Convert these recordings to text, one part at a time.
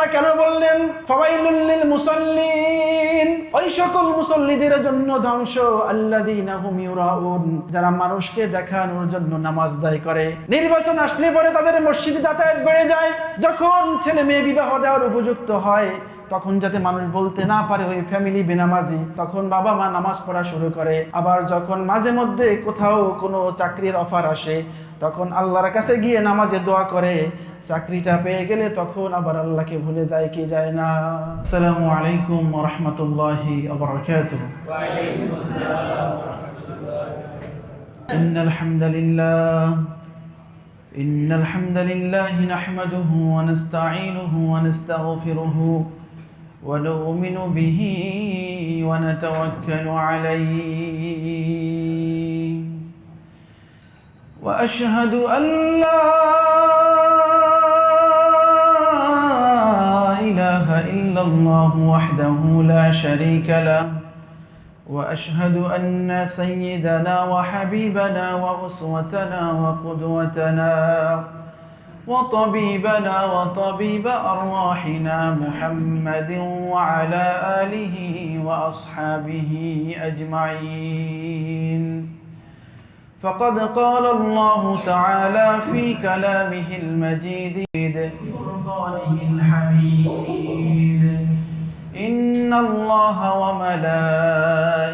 আল্লাহ কেন বললেন ফাওয়াইলুল লিল মুসাল্লিন, ওই সকল মুসল্লিদের জন্য ধ্বংস, আল্লাযীনা হুম ইউরাউন, যারা মানুষকে দেখানোর জন্য নামাজ আদায় করে। নির্বাচন আসলে পরে তাদের মসজিদে যাতায়াত বেড়ে যায়। যখন ছেলে মেয়ে বিবাহ দেওয়ার উপযুক্ত হয়, তখন যাতে মানুষ বলতে না পারে ওই ফ্যামিলি বেনামাজি, তখন বাবা মা নামাজ পড়া শুরু করে। আবার যখন মাঝে মধ্যে কোথাও কোনো চাকরির অফার আসে, তখন আল্লাহর কাছে গিয়ে নামাজে দোয়া করে। চাকরিটা পেয়ে গেলে তখন আবার আল্লাহকে ভুলে যায় কি যায় না। আসসালামু আলাইকুম ওয়া রাহমাতুল্লাহি ওয়া বারাকাতুহু। ওয়া আলাইকুম আসসালাম ওয়া রাহমাতুল্লাহ। ইন্নাল হামদালিল্লাহ ইন্নাল হামদালিল্লাহি নাহমাদুহু ওয়া নাস্তাঈনুহু ওয়া নাস্তাগফিরুহু ওয়া নু'মিনু বিহি ওয়া নাতাওয়াক্কালু আলাইহি ওয়া আশহাদু আন লা ইলাহা ইল্লাল্লাহু ওয়াহদাহু লা শারীকা লাহু وأشهد أن سيدنا وحبيبنا وأسوتنا وقدوتنا وطبيبنا وطبيب أرواحنا محمد وعلى آله وأصحابه أجمعين. فقد قال الله تعالى في كلامه المجيد فرقانه الحميد إن الله وملائكته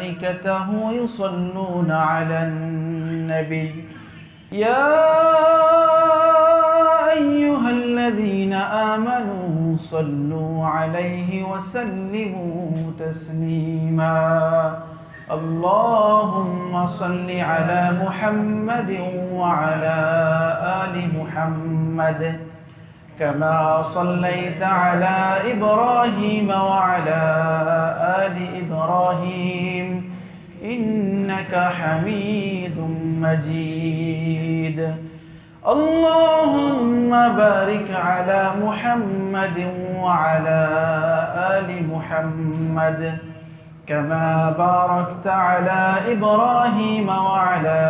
يصلون على النبي يا أيها الذين آمنوا صلوا عليه وسلموا تسليما اللهم صل على محمد وعلى آل محمد كما صليت على إبراهيم وعلى آل إبراهيم إنك حميد مجيد اللهم بارك على محمد وعلى آل محمد كما باركت على إبراهيم وعلى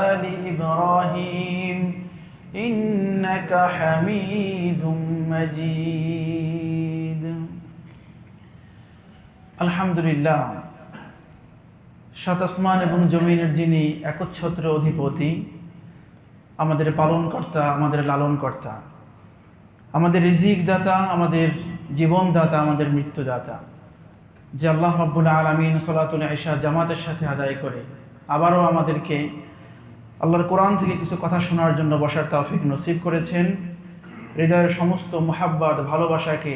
آل إبراهيم إنك حميد مجيد. আলহামদুলিল্লাহ, সাত আসমান এবং জমিনের যিনি একচ্ছত্র অধিপতি, আমাদের পালনকর্তা, আমাদের লালনকর্তা, আমাদের রিজিক দাতা, আমাদের জীবন দাতা, আমাদের মৃত্যু দাতা, যে আল্লাহ রাব্বুল আলামিন সালাতুল ইশা জামাতের সাথে আদায় করে আবারও আমাদেরকে আল্লাহর কোরআন থেকে কিছু কথা শোনার জন্য বসার তৌফিক নসিব করেছেন। হৃদয়ের সমস্ত মুহাব্বত, ভালোবাসাকে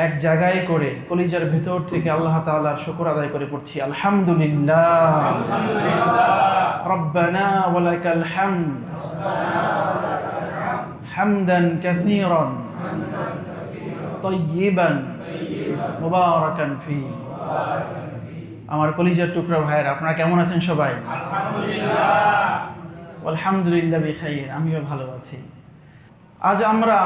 এক জায়গায় করে কলিজার ভেতর থেকে আল্লাহ তাআলার শুকর আদায় করে পড়ছি আলহামদুলিল্লাহ। রব্বানা ওয়া লাকাল হামদ হামদান কাসীরান তাইয়িবান মুবারাকান ফি। আমার কলিজার টুকরা ভাইয়েরা, আপনারা কেমন আছেন সবাই? আলহামদুলিল্লাহ বিখাইর, আমিও ভালো আছি। আজ আমরা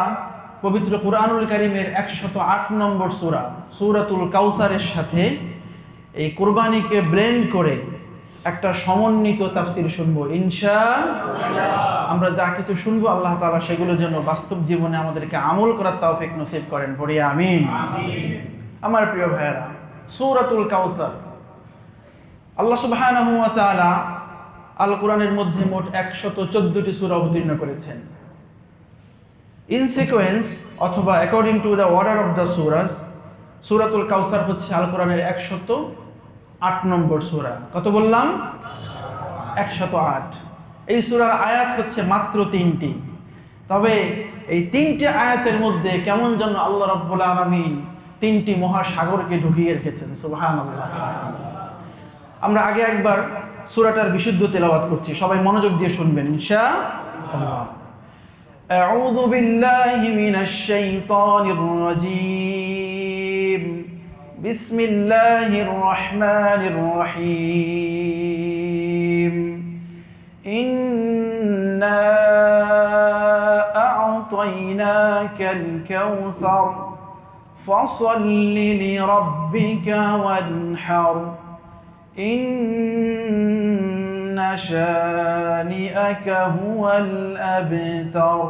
পবিত্র কুরআনুল কারীমের 108 নম্বর সূরা সূরাতুল কাউসারের সাথে এই কুরবানিকে ব্লেন্ড করে একটা সমন্বিত তাফসীর শুনবো ইনশাআল্লাহ। আমরা যা কিছু শুনবো আল্লাহ তাআলা সেগুলোর জন্য বাস্তব জীবনে আমাদেরকে আমল করার তৌফিক নসিব করেন, পড়ি আমিন। আমার প্রিয় ভাইয়েরা, সূরাতুল কাউসার, আল্লাহ সুবহানাহু ওয়া তাআলা আল কোরআনের মধ্যে মোট 114টি সূরা অবতীর্ণ করেছেন। ইন সিকোয়েন্স অথবা according to the order of the সূরাস, সূরাতুল কাউসার হচ্ছে আল কোরআনের 108 নম্বর সূরা। কত বললাম? 108। এই সূরার আয়াত হচ্ছে মাত্র 3টি। তবে এই 3টি আয়াতের মধ্যে কেমন যেন আল্লাহ রাব্বুল আলামিন 3টি মহাসাগরকে ঢুকিয়ে রেখেছেন। সুবহানাল্লাহ। আমরা আগে একবার সূরাটার বিশুদ্ধ তেলাওয়াত করছি, সবাই মনোযোগ দিয়ে শুনবেন ইনশাআল্লাহ। আউযু বিল্লাহি মিনাশ শাইতানির রাজীম। বিসমিল্লাহির রহমানির রহিম। ইন্না আ'তাইনাকাল কাউসার ফাসাল্লি লিরাব্বিকা ওয়ানহার ইন্না শানিআকা হুয়াল আবতার।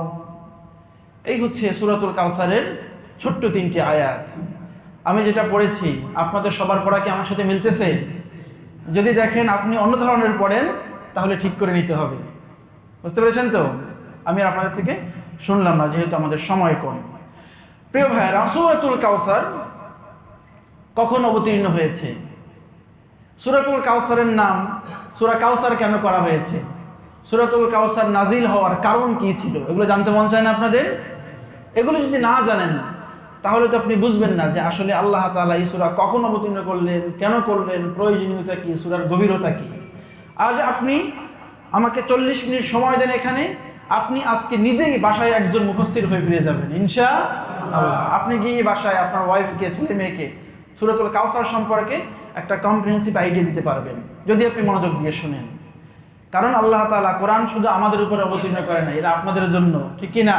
এই হচ্ছে সূরাতুল কাউসারের ছোট্ট 3টি আয়াত। আমি যেটা পড়েছি আপনাদের সবার পড়া কি আমার সাথে মিলতেছে? যদি দেখেন আপনি অন্য ধরনের পড়েন তাহলে ঠিক করে নিতে হবে। বুঝতে পেরেছেন তো? আমি আপনাদের থেকে শুনলাম না, যেহেতু আমাদের সময় কম। প্রিয় ভাইয়েরা, সূরাতুল কাউসার কখন অবতীর্ণ হয়েছে? সূরাতুল কাউসারের নাম সূরা কাউসার কেন করা হয়েছে? সূরাতুল কাউসার নাজিল হওয়ার কারণ কি ছিল? এগুলো জানতে মন চায় না আপনাদের? এগুলো যদি না জানেন তাহলে তো আপনি বুঝবেন না যে আসলে আল্লাহ তাআলা এই সূরা কখন অবতীর্ণ করলেন, কেন করলেন, প্রয়োজনীয়তা কি, সূরার গভীরতা কি। আজ আপনি আমাকে 40 মিনিট সময় দেন এখানে, আপনি আজকে নিজেই বাসায় একজন মুফাসসির হয়ে ফিরে যাবেন ইনশাআল্লাহ। আপনি গিয়ে বাসায় আপনার ওয়াইফকে, ছেলে মেয়েকে সূরাতুল কাউসার সম্পর্কে একটা কম্প্রিহেন্সিভ আইডিয়া দিতে পারবেন যদি আপনি মনোযোগ দিয়ে শুনেন। কারণ আল্লাহ তাআলা কোরআন শুধু আমাদের উপরে অবতীর্ণ করে না, এটা আপনাদের জন্য, ঠিক কি না?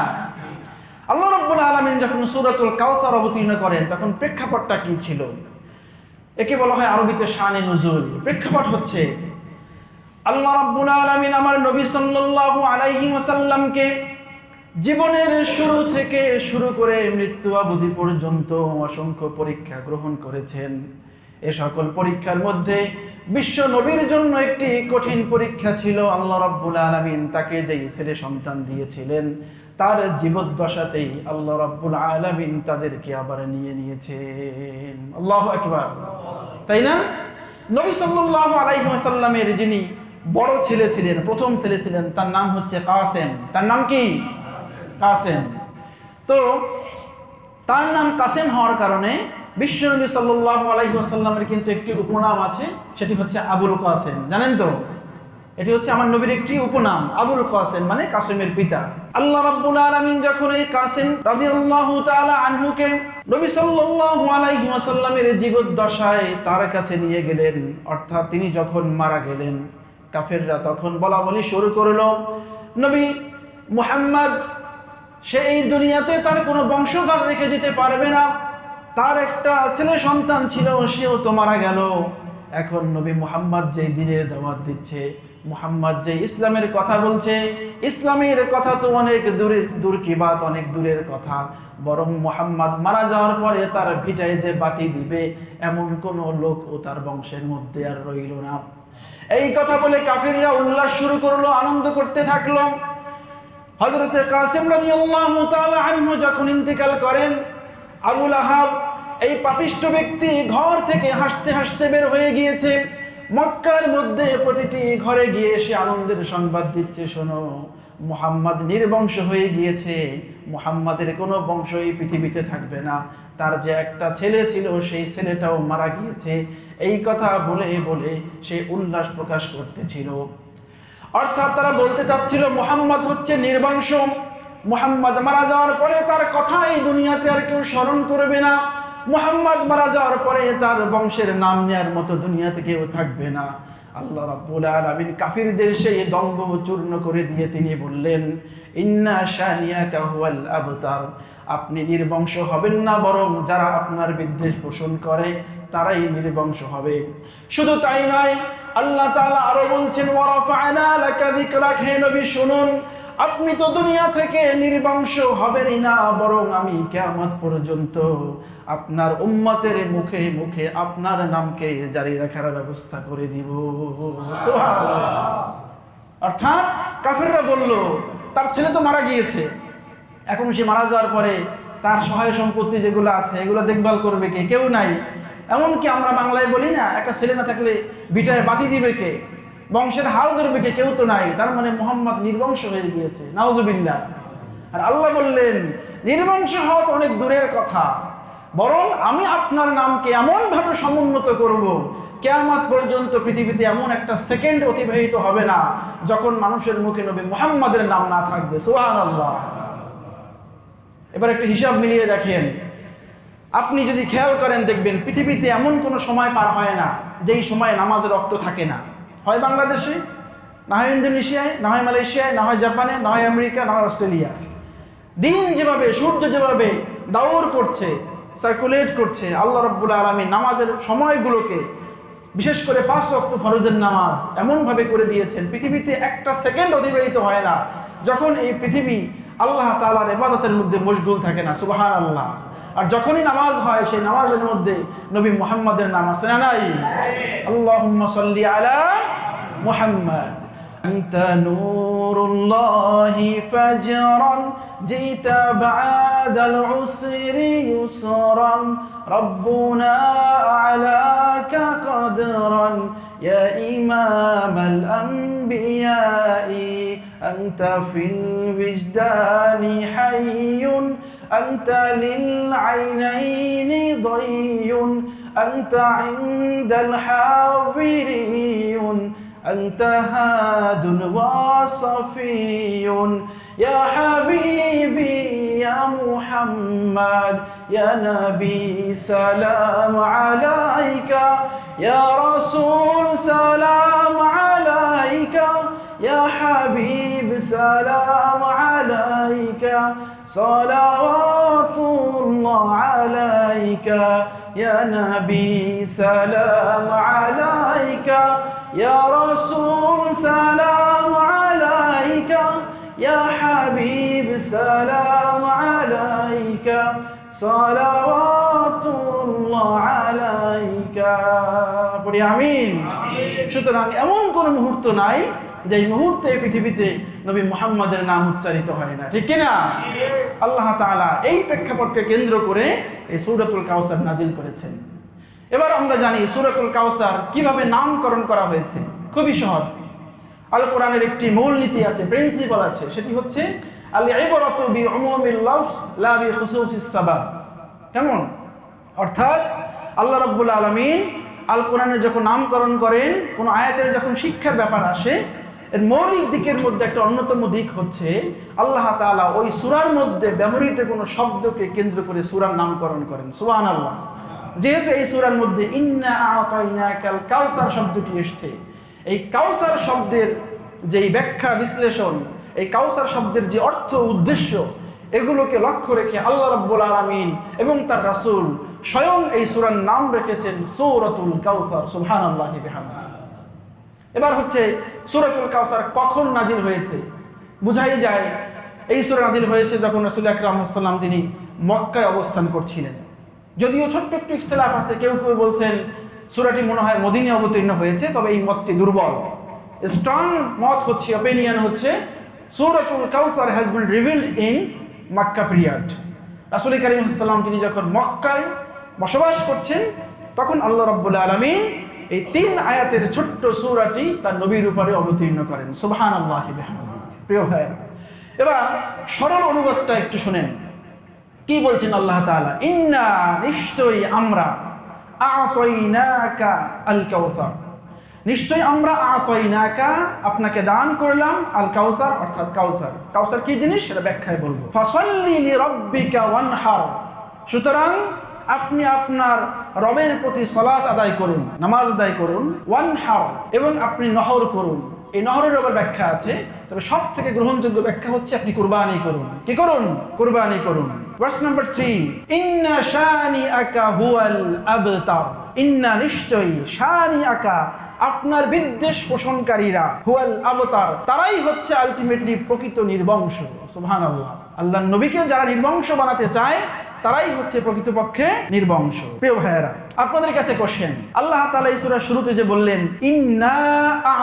আল্লাহ রাব্বুল আলামিন যখন সূরাতুল কাউসার অবতীর্ণ করেন তখন প্রেক্ষাপটটা কি ছিল? একে বলা হয় আরবিতে শানে নুজুল। প্রেক্ষাপট হচ্ছে আল্লাহ রাব্বুল আলামিন আমার নবী সাল্লাল্লাহু আলাইহি ওয়াসাল্লামকে জীবনের শুরু থেকে শুরু করে মৃত্যু অবধি পর্যন্ত অসংখ্য পরীক্ষা গ্রহণ করেছেন। এ সকল পরীক্ষার মধ্যে বিশ্ব নবীর জন্য একটি কঠিন পরীক্ষা ছিল আল্লাহ রাব্বুল আলামিন তাকে যেই ছেলে সন্তান দিয়েছিলেন তার জীবদ্দশাতেই আল্লাহ রাব্বুল আলামিন তাদেরকে আবার নিয়েছেন। আল্লাহু আকবার, তাই না? নবী সাল্লাল্লাহু আলাইহি ওয়াসাল্লামের যিনি বড় ছেলে ছিলেন, প্রথম ছেলে ছিলেন, তার নাম হচ্ছে কাসেম। তার নাম কি? কাসেম। তো তার নাম কাসেম হওয়ার কারণে বিশ্বনবী সাল্লাল্লাহু আলাইহি ওয়াসাল্লামের কিন্তু একটি উপনাম আছে, সেটি হচ্ছে আবুল কাসেম। জানেন তো? এটি হচ্ছে আমার নবীর একটি উপনাম, আবুল কাসেম মানে কাসেমের পিতা। আল্লাহ রাব্বুল আলামিন যখন এই কাসেম রাদিয়াল্লাহু তাআলা আনহুকে নবী সাল্লাল্লাহু আলাইহি ওয়াসাল্লামের জীবদ্দশায় তার কাছে নিয়ে গেলেন, অর্থাৎ তিনি যখন মারা গেলেন, কাফেররা তখন বলাবলি শুরু করলো নবী মুহাম্মদ সে এই দুনিয়াতে তার কোনো বংশধর রেখে যেতে পারবে না, তার একটা ছেলে সন্তান ছিল সেও তো মারা গেল। এখন নবী মুহাম্মদ যে দ্বীনের দাওয়াত দিচ্ছে, মুহাম্মদ যে ইসলামের কথা বলছে, ইসলামের কথা তো অনেক দূর কি বাত, অনেক দূরের কথা। বরং মুহাম্মদ মারা যাওয়ার পরে তার ভিটায় যে বাতি দিবে এমন কোনো লোক ও তার বংশের মধ্যে আর রইল না। এই কথা বলে কাফিররা উল্লাস শুরু করলো, আনন্দ করতে থাকলো। হযরত কাসেম রাদিয়াল্লাহু তাআলা আনহু যখন ইন্তেকাল করেন, আবু লাহাব এই পাপিষ্ঠ ব্যক্তি ঘর থেকে হাসতে হাসতে বের হয়ে গিয়েছে। মক্কার মধ্যে প্রতিটি ঘরে গিয়ে সে আনন্দের সংবাদ দিচ্ছে, শোনো মুহাম্মদ নির্বংশ হয়ে গিয়েছে, মুহাম্মাদের কোনো বংশই পৃথিবীতে থাকবে না, তার যে একটা ছেলে ছিল সেই ছেলেটাও মারা গিয়েছে। এই কথা বলে বলে সে উল্লাস প্রকাশ করতেছিল। অর্থাৎ তারা বলতে চাচ্ছিল মুহাম্মদ হচ্ছে নির্বংশ, মুহাম্মদ মারা যাওয়ার পরে তার কথা এই দুনিয়াতে আর কেউ স্মরণ করবে না, মুহাম্মদ মারা যাওয়ার পরে তার বংশের নাম নেয়ার মতো দুনিয়াতে কেউ থাকবে না। আল্লাহ রাব্বুল আলামিন কাফিরদের সেই দম্ভ চূর্ণ করে দিয়ে তিনি বললেন, ইন্না শানিয়াকা হুয়াল আবতার, আপনি নির্বংশ হবেন না, বরং যারা আপনার বিদ্বেষ পোষণ করে তারাই নির্বংশ হবে। শুধু তাই নয়, আল্লাহ তাআলা আরো বলছেন, ওয়া রাফা'না লাকা যিকরাক, হে নবী শুনুন, আপনি তো দুনিয়া থেকে নির্বংশ হবেনই না, বরং আমি কিয়ামত পর্যন্ত আপনার উম্মতের মুখে মুখে আপনার নামকে জারি রাখার ব্যবস্থা করে দিব। সুবহানাল্লাহ। অর্থাৎ কাফেররা বলল তার ছেলে তো মারা গিয়েছে, এখন সে মারা যাওয়ার পরে তার সহায় সম্পত্তি যেগুলো আছে এগুলো দেখভাল করবে কে? কেউ নাই। এমনকি আমরা বাংলায় বলি না, একটা ছেলে না থাকলে ভিটায় বাতি দিবে কে, বংশের হাল ধরবে কে? কেউ তো নাই। তার মানে মুহাম্মদ নির্বংশ হয়ে গিয়েছে, নাউযুবিল্লাহ। আর আল্লাহ বললেন নির্বংশ হওয়া তো অনেক দূরের কথা, বরং আমি আপনার নামকে এমন ভাবে সমুন্নত করব, কিয়ামত পর্যন্ত পৃথিবীতে এমন একটা সেকেন্ড অতিবাহিত হবে না যখন মানুষের মুখে নবী মুহাম্মাদের নাম না থাকবে। সুবহানাল্লাহ। এবার একটু হিসাব মিলিয়ে দেখেন, আপনি যদি খেয়াল করেন দেখবেন পৃথিবীতে এমন কোনো সময় পার হয় না যেই সময় নামাজের রক্ত থাকে না। হয় বাংলাদেশে, না হয় ইন্দোনেশিয়ায়, না হয় মালয়েশিয়ায়, না হয় জাপানে, না হয় আমেরিকা, না হয় অস্ট্রেলিয়া। দিন যেভাবে, সূর্য যেভাবে দাউর করছে, সার্কুলেট করছে, আল্লাহ রাব্বুল আলামিন নামাজের সময়গুলোকে, বিশেষ করে 5 ওয়াক্ত ফরজের নামাজ এমনভাবে করে দিয়েছেন পৃথিবীতে একটা সেকেন্ড অতিবাহিত হয় না যখন এই পৃথিবী আল্লাহ তাআলার ইবাদতের মধ্যে মশগুল থাকে না। সুবহানাল্লাহ। আর যখনই নামাজ হয় সেই নামাজের মধ্যে নবী মুহাম্মাদের নাম আছে না নাই? আল্লাহুম্মা সাল্লি আলা মুহাম্মাদ। আনতা নূরুল্লাহি ফাজরান জিতা বা'দাল উসরি ইউসরান রব্বুনা আলাকা কদরান ইয়া ইমামাল আম্বিয়াই আনতা ফিল বিজদানি হাইয়ুন আনতা লিল আইনাইনি দাইয়ুন আনতা ইনদাল হাবিরিয়ুন أنت هاد وصفي يا حبيبي يا محمد يا نبي سلام عليك يا رسول سلام عليك يا حبيب سلام عليك صلوات الله عليك يا نبي سلام عليك يا رسول سلام عليك يا حبيب سلام عليك صلوات الله عليك পড়ি আমিন। সুতরাং এমন কোন মুহূর্ত নাই যে মুহূর্তে পৃথিবীতে নবী মুহাম্মাদের নাম উচ্চারিত হয় না, ঠিক কিনা? আল্লাহ তাআলা এই প্রেক্ষাপটকে কেন্দ্র করে এই সূরাতুল কাউসার নাজিল করেছেন। এবার আমরা জানি সূরাতুল কাউসার কিভাবে নামকরণ করা হয়েছে। খুবই সহজ। আল কোরআনের একটি মূলনীতি আছে, প্রিন্সিপাল আছে, সেটি হচ্ছে আল ইবরাতু বিউমুমিল লফজ লা বিখুসুসিস সাবাব। কেমন? অর্থাৎ আল্লাহ রাব্বুল আলামিন আল কোরআনের যখন নামকরণ করেন, কোন আয়াতের যখন শিক্ষার ব্যাপার আসে, এর মৌলিক দিকের মধ্যে একটা অন্যতম দিক হচ্ছে আল্লাহ তাআলা ওই সূরার মধ্যে ব্যবহৃত কোনো শব্দকে কেন্দ্র করে সূরার নামকরণ করেন। সুবহানাল্লাহ। যেহেতু এই সূরার মধ্যে ইন্না আ'তাইনাকাল কাউসার শব্দটি এসেছে, এই কাউসার শব্দের যে ব্যাখ্যা বিশ্লেষণ, এই কাউসার শব্দের যে অর্থ উদ্দেশ্য, এগুলোকে লক্ষ্য রেখে আল্লাহ রাব্বুল আলামিন এবং তার রাসূল স্বয়ং এই সূরার নাম রেখেছেন সূরাতুল কাউসার। সুবহানাল্লাহি বিহামদিহি। এবার হচ্ছে সূরাতুল কাউসার কখন নাজিল হয়েছে বুঝাই যায়। এই সূরা নাজিল হয়েছে যখন রাসূল আকরাম সাল্লাল্লাহু আলাইহি ওয়াসাল্লাম তিনি মক্কায় অবস্থান করছিলেন। যদিও ছোট্ট একটু ইখতিলাফ আছে, কেউ কেউ বলছেন সূরাটি মনে হয় মদিনায় অবতীর্ণ হয়েছে, তবে এই মতটি দুর্বল। স্ট্রং মত হচ্ছে, অপিনিয়ন হচ্ছে সূরাতুল কাউসার has been revealed in Mecca period. রাসূল করিম সাল্লাল্লাহু আলাইহি ওয়াসাল্লাম তিনি যখন মক্কায় বসবাস করছেন, তখন আল্লাহ রাব্বুল আলামিন এই 3 আয়াতের ছোট্ট সূরাটি তার নবীর উপরে অবতীর্ণ করেন। সুবহানাল্লাহি বিহামদিহি। প্রিয় ভাই, এবার সরল অনুবাদটা একটু শুনেন। কি বলছেন আল্লাহ তাআলা? ইন্না, নিশ্চয়ই আমরা, আ'তাইনাকা আল কাউসার, নিশ্চয়ই আমরা আ'তাইনাকা, আপনাকে দান করলাম, আল কাউসার অর্থাৎ কাউসার। কাউসার কি জিনিস সেটা ব্যাখ্যায় বলবো। ফাসাল্লি লিরাব্বিকা ওয়ানহার, সুতরাং আপনি আপনার রবের প্রতি সালাত আদায় করুন, নামাজ আদায় করুন। ওয়ানহার, এবং আপনি নহর করুন। এই নহরের আবার ব্যাখ্যা আছে, তবে সব থেকে গ্রহণযোগ্য ব্যাখ্যা হচ্ছে আপনি কুরবানি করুন। কি করুন? কুরবানি করুন। ভার্স নাম্বার 3, ইন্না শানিআকা হুয়াল আবতার, ইন্না, নিশ্চয়ই, শানিআকা, আপনার বিদ্বেষ পোষণকারীরা, হুয়াল আবতার, তারাই হচ্ছে আলটিমেটলি প্রকৃত নির্বংশ। সুবহানাল্লাহ। আল্লাহর নবীকে যারা নির্বংশ বানাতে চায় তারাই হচ্ছে প্রকৃতপক্ষে নির্বংশ। প্রিয় ভাইয়েরা, আপনাদের কাছে কোশ্চেন, আল্লাহ তাআলা এই সূরার শুরুতে যে বললেন ইন্না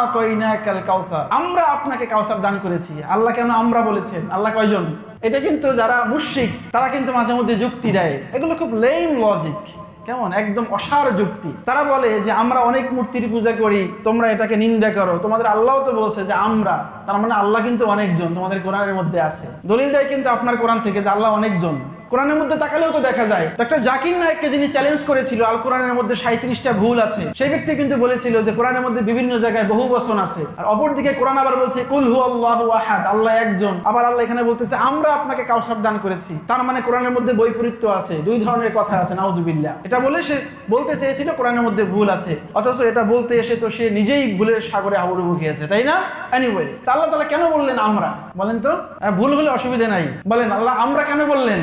আ'তাইনাকাল কাউসার, আমরা আপনাকে কাউসার দান করেছি, আল্লাহ কেন আমরা বলেছেন? আল্লাহ কয়জন? এটা কিন্তু যারা মুশরিক তারা কিন্তু মাঝে মধ্যে যুক্তি দেয়, এগুলো খুব লেম লজিক। কেমন? একদম অসার যুক্তি। তারা বলে যে আমরা অনেক মূর্তির পূজা করি, তোমরা এটাকে নিন্দা করো, তোমাদের আল্লাহ তো বলছে যে আমরা, তার মানে আল্লাহ কিন্তু অনেকজন, তোমাদের কোরআনের মধ্যে আছে। দলিল দেয় কিন্তু আপনার কোরআন থেকে যে আল্লাহ অনেকজন। কোরআনের মধ্যে তাকালেও তো দেখা যায়, ডক্টর জাকির নায়েককে যিনি চ্যালেঞ্জ করেছিল আল কোরআনের মধ্যে 37টা ভুল আছে, সেই ব্যক্তি কিন্তু বলেছিল যে কোরআনের মধ্যে বিভিন্ন জায়গায় বহু বচন আছে। আর অপরদিকে কোরআন আবার বলছে কুল হুয়াল্লাহু আহাদ, আল্লাহ একজন। আবার আল্লাহ এখানে বলতেছে আমরা আপনাকে কাউসার দান করেছি, তার মানে কোরআনের মধ্যে বৈপরীত্য আছে, 2 ধরনের কথা আছে। নাউজুবিল্লাহ। এটা বলে সে বলতে চেয়েছিল কোরআনের মধ্যে ভুল আছে, অথচ এটা বলতে এসে তো সে নিজেই ভুলের সাগরে হাবুডুবু খেয়েছে, তাই না? এনিওয়ে, আল্লাহ তাআলা কেন বললেন আমরা? বলেন তো, ভুল হলে অসুবিধা নাই, বলেন আল্লাহ আমরা কেন বললেন?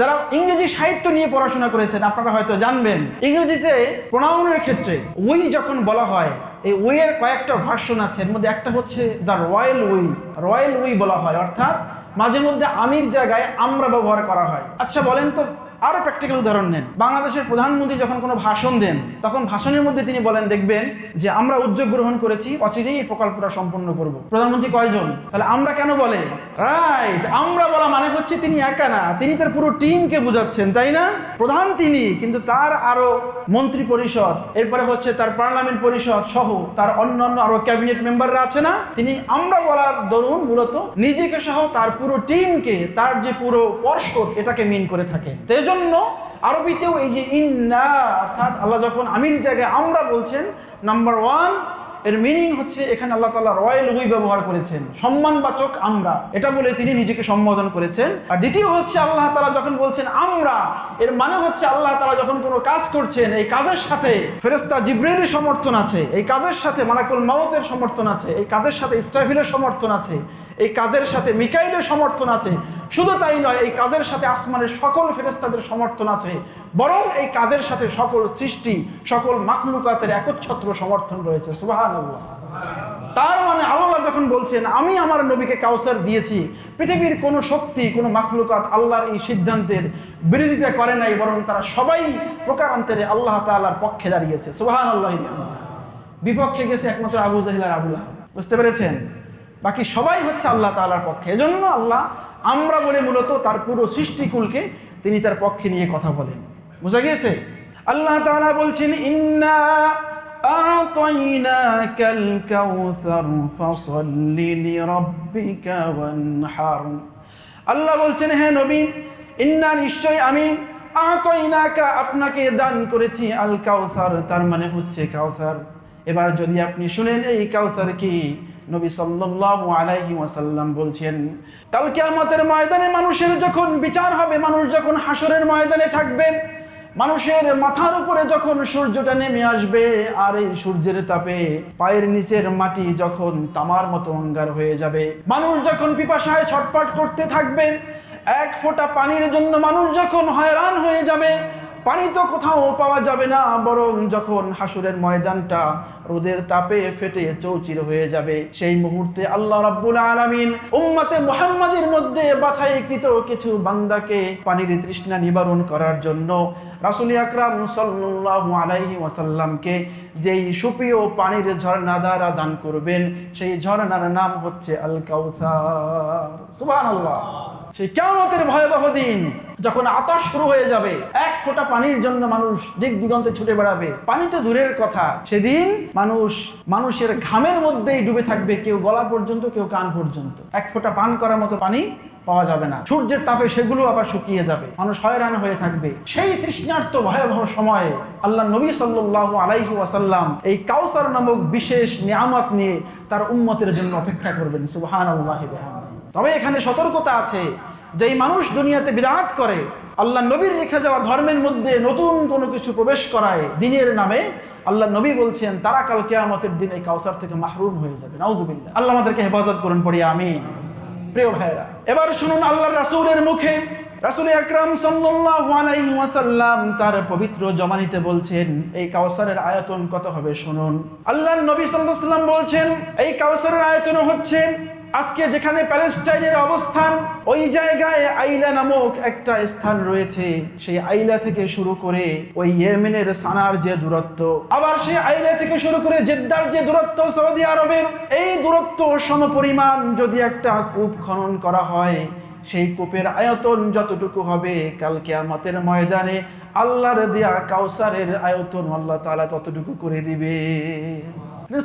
যারা ইংরেজি সাহিত্য নিয়ে পড়াশোনা করেছেন আপনারা হয়তো জানবেন, ইংরেজিতে প্রোনাউনের ক্ষেত্রে উই যখন বলা হয়, এই উই এর কয়েকটা ভার্সন আছে। এর মধ্যে একটা হচ্ছে the royal we, royal we বলা হয়, অর্থাৎ মাঝে মধ্যে আমির জায়গায় আমরা ব্যবহার করা হয়। আচ্ছা বলেন তো, আরো প্র্যাকটিক্যাল উদাহরণ নেন। বাংলাদেশের প্রধানমন্ত্রী যখন কোনো ভাষণ দেন, তখন ভাষণের মধ্যে তিনি বলেন, দেখবেন যে আমরা উদ্যোগ গ্রহণ করেছি, অচিরেই এই প্রকল্পটা সম্পন্ন করব। প্রধানমন্ত্রী কয়জন? তাহলে আমরা কেন বলে? রাইট, আমরা বলা মানে হচ্ছে তিনি একা না, তিনি তার পুরো টিমকে বুঝাচ্ছেন, তাই না? প্রধান তিনি, কিন্তু তার আরো মন্ত্রী পরিষদ, এরপরে হচ্ছে তার পার্লামেন্ট পরিষদ সহ তার অন্যান্য আরো ক্যাবিনেট মেম্বাররা আছে না, তিনি আমরা বলার দরুন মূলত নিজেকে সহ তার পুরো টিমকে, তার যে পুরো পর্ষদ, এটাকে মিন করে থাকেন। এজন্য আরবিতেও এই যে ইন্না, অর্থাৎ আল্লাহ যখন আমির জায়গায় আমরা বলছেন, নাম্বার ওয়ান এর মিনিং হচ্ছে এখানে আল্লাহ তাআলা রয়্যাল উই ব্যবহার করেছেন, সম্মানবাচক আমরা, এটা বলে তিনি নিজেকে সম্বোধন করেছেন। আর দ্বিতীয় হচ্ছে আল্লাহ তাআলা যখন বলছেন আমরা, এর মানে হচ্ছে আল্লাহ তাআলা যখন কোনো কাজ করছেন, এই কাজের সাথে ফেরেশতা জিবরাইলের সমর্থন আছে, এই কাজের সাথে মালাকুল মাউতের সমর্থন আছে, এই কাজের সাথে ইসরাফিলের সমর্থন আছে, এই কাজের সাথে মিকাইলের সমর্থন আছে। শুধু তাই নয়, এই কাজের সাথে আসমানের সকল ফেরেশতাদের সমর্থন আছে, বরং এই কাজের সাথে সকল সৃষ্টি, সকল মাখলুকাতের একচ্ছত্র সমর্থন রয়েছে। সুবহানাল্লাহ। তার মানে আল্লাহ যখন বলছেন আমি আমার নবীকে কাউসার দিয়েছি, পৃথিবীর কোনো শক্তি, কোনো মাখলুকাত আল্লাহর এই সিদ্ধান্তের বিরোধিতা করে নাই, বরং তারা সবাই প্রকারান্তরে আল্লাহ তাআলার পক্ষে দাঁড়িয়েছে। সুবহানাল্লাহ। বিপক্ষে গেছে একমাত্র আবু জাহেল আর আবু লাহাব। বুঝতে পেরেছেন? বাকি সবাই হচ্ছে আল্লাহ তাআলার পক্ষে। এজন্য আল্লাহ আমরা বলে মূলত তার পুরো সৃষ্টিকুলকে তিনি তার পক্ষে নিয়ে কথা বলেন। বুঝা গিয়েছে? আল্লাহ তাআলা বলছেন ইন্না আ'তাইনাকাল কাউসার ফাসাল্লি লিরাব্বিকা ওয়ানহার। আল্লাহ বলছেন, হে নবী, ইন্না, নিশ্চয় আমি, আ'তাইনাকা, আপনাকে দান করেছি, আল কাউসার, তার মানে হচ্ছে কাউসার। এবার যদি আপনি শুনেন এই কাউসার কি, নবী সাল্লাল্লাহু আলাইহি ওয়াসাল্লাম বলছেন, কাল কিয়ামতের ময়দানে মানুষের যখন বিচার হবে, মানুষ যখন হাসরের ময়দানে থাকবে, মানুষের মাথার উপরে যখন সূর্যটা নেমে আসবে, আর এই সূর্যের তাপে পায়ের নিচের মাটি যখন তামার মতো অঙ্গার হয়ে যাবে, মানুষ যখন পিপাসায় ছটফট করতে থাকবে, এক ফোঁটা পানির জন্য মানুষ যখন হয়রান হয়ে যাবে, পানি তো কোথাও পাওয়া যাবে না, বরং যখন হাসরের ময়দানটা রোদের তাপে ফেটে চৌচির হয়ে যাবে, সেই মুহূর্তে আল্লাহ রাব্বুল আলামিন উম্মতে মুহাম্মাদের মধ্যে বাছাইকৃত কিছু বান্দাকে পানির তৃষ্ণা নিবারণ করার জন্য রাসূল আকরাম সাল্লাল্লাহু আলাইহি ওয়াসাল্লামকে যেই সুপ্রিয় পানির ঝর্ণা দ্বারা দান করবেন, সেই ঝর্ণার নাম হচ্ছে আল কাউসার। সুবহানাল্লাহ। সেই কিয়ামতের ভয়াবহ দিন যখন আতাশ শুরু হয়ে যাবে, এক ফোঁটা পানির জন্য মানুষ দিক দিগন্তে ছুটে বেড়াবে, পানি তো দূরের কথা, সেদিন মানুষের ঘামের মধ্যেই ডুবে থাকবে, কেউ গলা পর্যন্ত, কেউ কান পর্যন্ত, এক ফোঁটা পান করার মতো পানি পাওয়া যাবে না, সূর্যের তাপে সেগুলো আবার শুকিয়ে যাবে, মানুষ হয়রান হয়ে থাকবে। সেই তৃষ্ণার্ত ভয়াবহ সময়ে আল্লাহ নবী সাল্লাল্লাহু আলাইহি ওয়াসাল্লাম এই কাউসার নামক বিশেষ নিয়ামত নিয়ে তার উম্মতের জন্য অপেক্ষা করবেন। সুবহানাল্লাহি বিহামদিহি। তবে এখানে সতর্কতা আছে, যেই মানুষ দুনিয়াতে বিদআত করে, আল্লাহ নবীর রেখে যাওয়া ধর্মের মধ্যে নতুন কোনো কিছু প্রবেশ করায় দিনের নামে, আল্লাহ নবী বলছেন তারা কাল কিয়ামতের দিন এই কাউসার থেকে মাহরুম হয়ে যাবে। নাউযুবিল্লাহ। আল্লাহ আমাদেরকে হেফাজত করুন, পড়ি আমিন। প্রিয় ভাইরা, এবার শুনুন আল্লাহর রাসূলের মুখে, রাসূল আকরাম সাল্লাল্লাহু আলাইহি ওয়াসাল্লাম তার পবিত্র জবানিতে বলছেন এই কাউসারের আয়তন কত হবে শুনুন। আল্লাহর নবী সাল্লাল্লাহু আলাইহি ওয়াসাল্লাম বলছেন এই কাউসারের আয়তন হচ্ছে, আজকে যেখানে প্যালেস্টাইনের অবস্থান, ওই জায়গায় আইলা নামক একটা স্থান রয়েছে, সেই আইলা থেকে শুরু করে ওই ইয়েমেনের সানার যে দূরত্ব, আবার সেই আইলা থেকে শুরু করে জেদ্দার যে দূরত্ব সৌদি আরবের, এই দূরত্ব সমপরিমাণ যদি একটা কূপ খনন করা হয়, সেই কূপের আয়তন যতটুকু হবে, কাল কিয়ামতের ময়দানে আল্লাহর দেয়া কাউসারের আয়তন আল্লাহ তাআলা ততটুকু করে দিবে।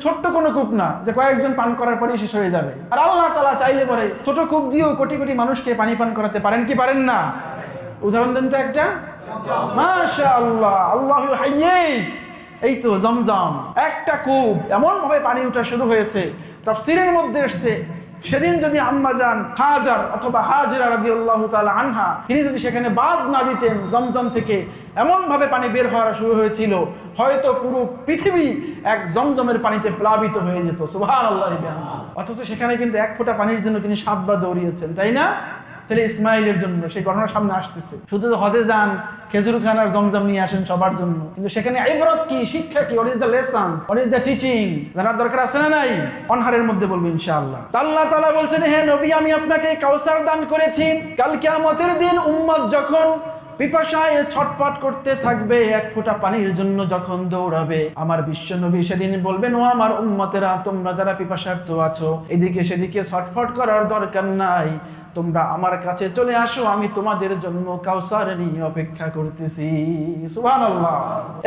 ছোট্ট কোনো কূপ না যে কয়েকজন পান করার পরেই শেষ হয়ে যাবে। আর আল্লাহ তাআলা চাইলে পরে ছোট কূপ দিয়েও কোটি কোটি মানুষকে পানি পান করাতে পারেন কি পারেন না? উদাহরণ দেন তো একটা। মাশাআল্লাহ, আল্লাহু হাইয়্যিন। এই তো জমজম, একটা কূপ, এমন ভাবে পানি ওঠা শুরু হয়েছে, তাফসীরের মধ্যে এসেছে সেদিন যদি আম্মা জান হাজার অথবা হাজরা রাদিয়াল্লাহু তাআলা আনহা, তিনি যদি সেখানে বাদ না দিতেন, জমজম থেকে এমন ভাবে পানি বের হওয়া শুরু হয়েছিল, হয়তো পুরো পৃথিবী এক জমজমের পানিতে প্লাবিত হয়ে যেত। সুবহানাল্লাহি বিহামদিহি। অথচ সেখানে কিন্তু এক ফোঁটা পানির জন্য তিনি 7 বার দৌড়িয়েছেন, তাই না? ছেলে ইসমাইলের জন্য সেই ঘটনা সামনে আসতেছে। শুধু হজে যান, খেজুর খান আর জমজম নিয়ে আসেন সবার জন্য, কিন্তু সেখানে ইবরত কি, শিক্ষা কি, what is the lessons, what is the teaching, জানার দরকার আছে না নাই? অনহারের মধ্যে বলবো ইনশাআল্লাহ। আল্লাহ তাআলা বলছেন, হে নবী, আমি আপনাকে কাউসার দান করেছি, কাল কিয়ামতের দিন উম্মত যখন পিপাসায় ছটফট করতে থাকবে, এক ফোঁটা পানির জন্য যখন দৌড়াবে, আমার বিশ্ব নবী সেদিন বলবেন, ও আমার উম্মতেরা, তোমরা যারা পিপাসার্থ আছো, এদিকে সেদিকে ছটফট করার দরকার নাই, তোমরা আমার কাছে চলে আসো, আমি তোমাদের জন্য কাউসার নিয়ে অপেক্ষা করতেছি। সুবহানাল্লাহ।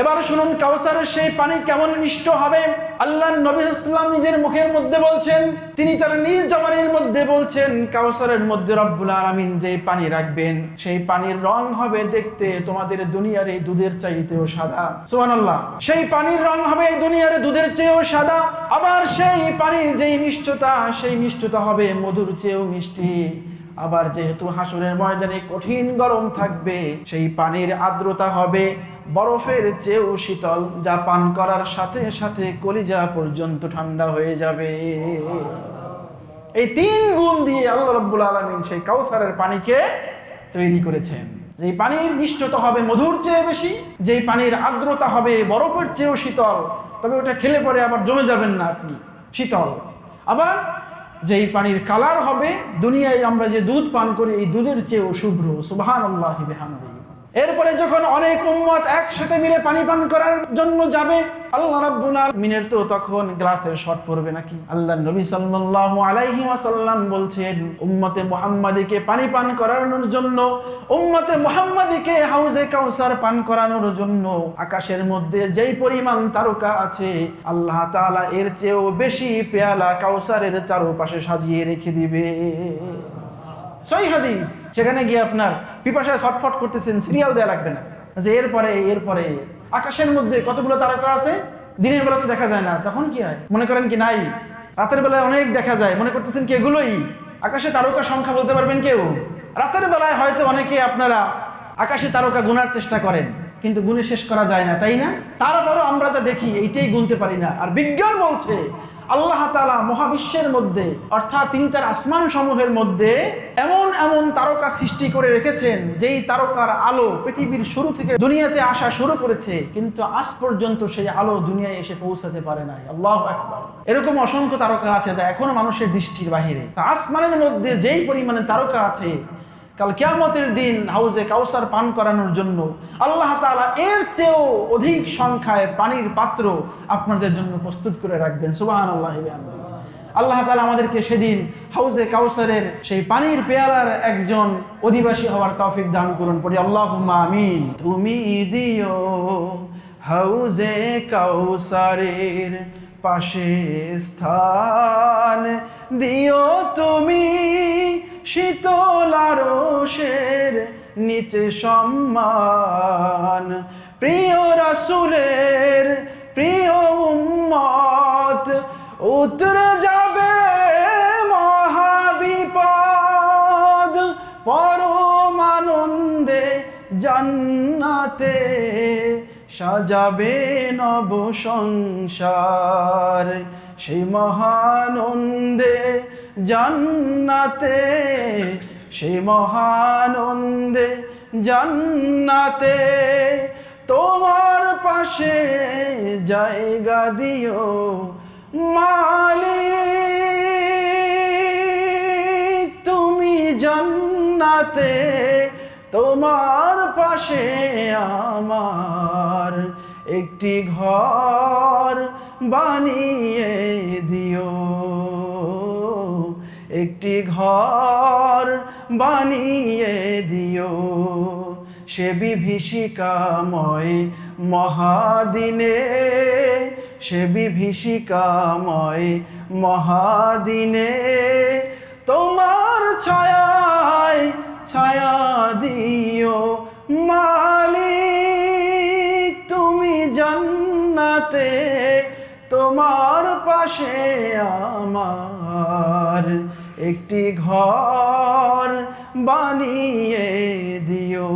এবার শুনুন কাউসারের সেই পানি কেমন মিষ্ট হবে। আল্লাহর নবী সাল্লাল্লাহু আলাইহি ওয়াসাল্লাম নিজের মুখের মধ্যে বলছেন, তিনি তার নিজ জবানের মধ্যে বলছেন, কাউসারের মধ্যে রব্বুল আলামিন যে পানি রাখবেন, সেই পানির রং হবে দেখতে তোমাদের দুনিয়ার এই দুধের চাইতেও সাদা। সুবহানাল্লাহ। সেই পানির রং হবে এই দুনিয়ার দুধের চেয়েও সাদা। আবার সেই পানির যেই মিষ্টতা, সেই মিষ্টতা হবে মধুর চেয়েও মিষ্টি। আবার যেহেতু হাসরের ময়দানে কঠিন গরম থাকবে, সেই পানির আর্দ্রতা হবে বরফের চেয়েও শীতল, যা পান করার সাথে সাথে কলিজা পর্যন্ত ঠান্ডা হয়ে যাবে। এই 3 গুণ দিয়ে আল্লাহ রাব্বুল আলামিন সেই কাউসারের পানিকে তৈরি করেছেন। যেই পানির মিষ্টতা হবে মধুর চেয়ে বেশি, যেই পানির আর্দ্রতা হবে বরফের চেয়েও শীতল, তবে ওটা খেলে পরে আবার জমে যাবেন না আপনি, শীতল। আবার যেই পানির কালার হবে, দুনিয়ায় আমরা যে দুধ পান করি এই দুধের চেয়েও শুভ্র। সুবহানাল্লাহি বিহামদিহি। এরপরে যখন অনেক উম্মত একসাথে মিলে পানি পান করার জন্য যাবে, আল্লাহ রাব্বুল আলামিনের তো তখন গ্লাসের শর্ট পড়বে নাকি। আল্লাহর নবী সাল্লাল্লাহু আলাইহি ওয়াসাল্লাম বলছেন, উম্মতে মুহাম্মাদীকে পানি পান করানোর জন্য, উম্মতে মুহাম্মাদীকে হাউজে কাউসার পান করানোর জন্য আকাশের মধ্যে যেই পরিমাণ তারকা আছে, আল্লাহ তাআলা এর চেয়েও বেশি পেয়ালা কাউসারের চারপাশে সাজিয়ে রেখে দিবে। সহিহ হাদিস। সেখানে গিয়ে আপনার পিপাসায় ছটফট করতেছেন, সিরিয়াল দেয়া লাগবে না যে এরপরে আকাশের মধ্যে কতগুলো তারকা আছে, দিনের বেলা তো দেখা যায় না, তখন কি হয় মনে করেন কি নাই, রাতের বেলায় অনেক দেখা যায়, মনে করতেছেন কি এগুলোই আকাশে তারকা সংখ্যা বলতে পারবেন কেউ? রাতের বেলায় হয়তো অনেকে আপনারা আকাশে তারকা গুনার চেষ্টা করেন, কিন্তু গুণে শেষ করা যায় না, তাই না? তারপরও আমরা যা দেখি এইটাই গুনতে পারি না। আর বিজ্ঞান বলছে আল্লাহ তাআলা মহাবিশ্বের মধ্যে, অর্থাৎ 3 আসমান সমূহের মধ্যে এমন এমন তারকা সৃষ্টি করে রেখেছেন, যেই তারকার আলো পৃথিবীর শুরু থেকে দুনিয়াতে আসা শুরু করেছে, কিন্তু আজ পর্যন্ত সেই আলো দুনিয়ায় এসে পৌঁছাতে পারে নাই। আল্লাহু আকবার। এরকম অসংখ্য তারকা আছে যা এখনো মানুষের দৃষ্টির বাহিরে। আসমানের মধ্যে যেই পরিমাণে তারকা আছে, কাল কিয়ামতের দিন হাউজে কাউসার পান করানোর জন্য আল্লাহ তাআলা এর চেয়েও অধিক সংখ্যায় পানির পাত্র আপনাদের জন্য প্রস্তুত করে রাখবেন। সুবহানাল্লাহি ওয়া বিহামদিহি। আল্লাহ তাআলা আমাদেরকে সেদিন হাউজে কাউসারের সেই পানির পেয়ালার একজন অধিবাসী হওয়ার তৌফিক দান করুন। পড়ি আল্লাহুম্মা আমিন। তুমি দিও হাউজে কাউসারের পাশে স্থান, দিও তুমি শীতল আরশের নিচে সম্মান, প্রিয় রাসূলের প্রিয় উম্মত উতরে যাবে মহাবিপদ, পরম আনন্দে জান্নাতে সাজাবে নব সংসার, সেই মহানন্দে জান্নাতে, সেই মহানন্দে জান্নাতে তোমার পাশে জায়গা দিও মালিক, তুমি জান্নাতে তোমার পাশে আমার একটি ঘর বানিয়ে দিও, একটি ঘর বানিয়ে দিও, সে বিভীষিকাময় মহাদিনে, সে বিভীষিকাময় মহাদিনে তোমার ছায়ায় ছায়া দিও মালিক, তুমি জান্নাতে তোমার পাশে আমার একটি ঘর বানিয়ে দিও,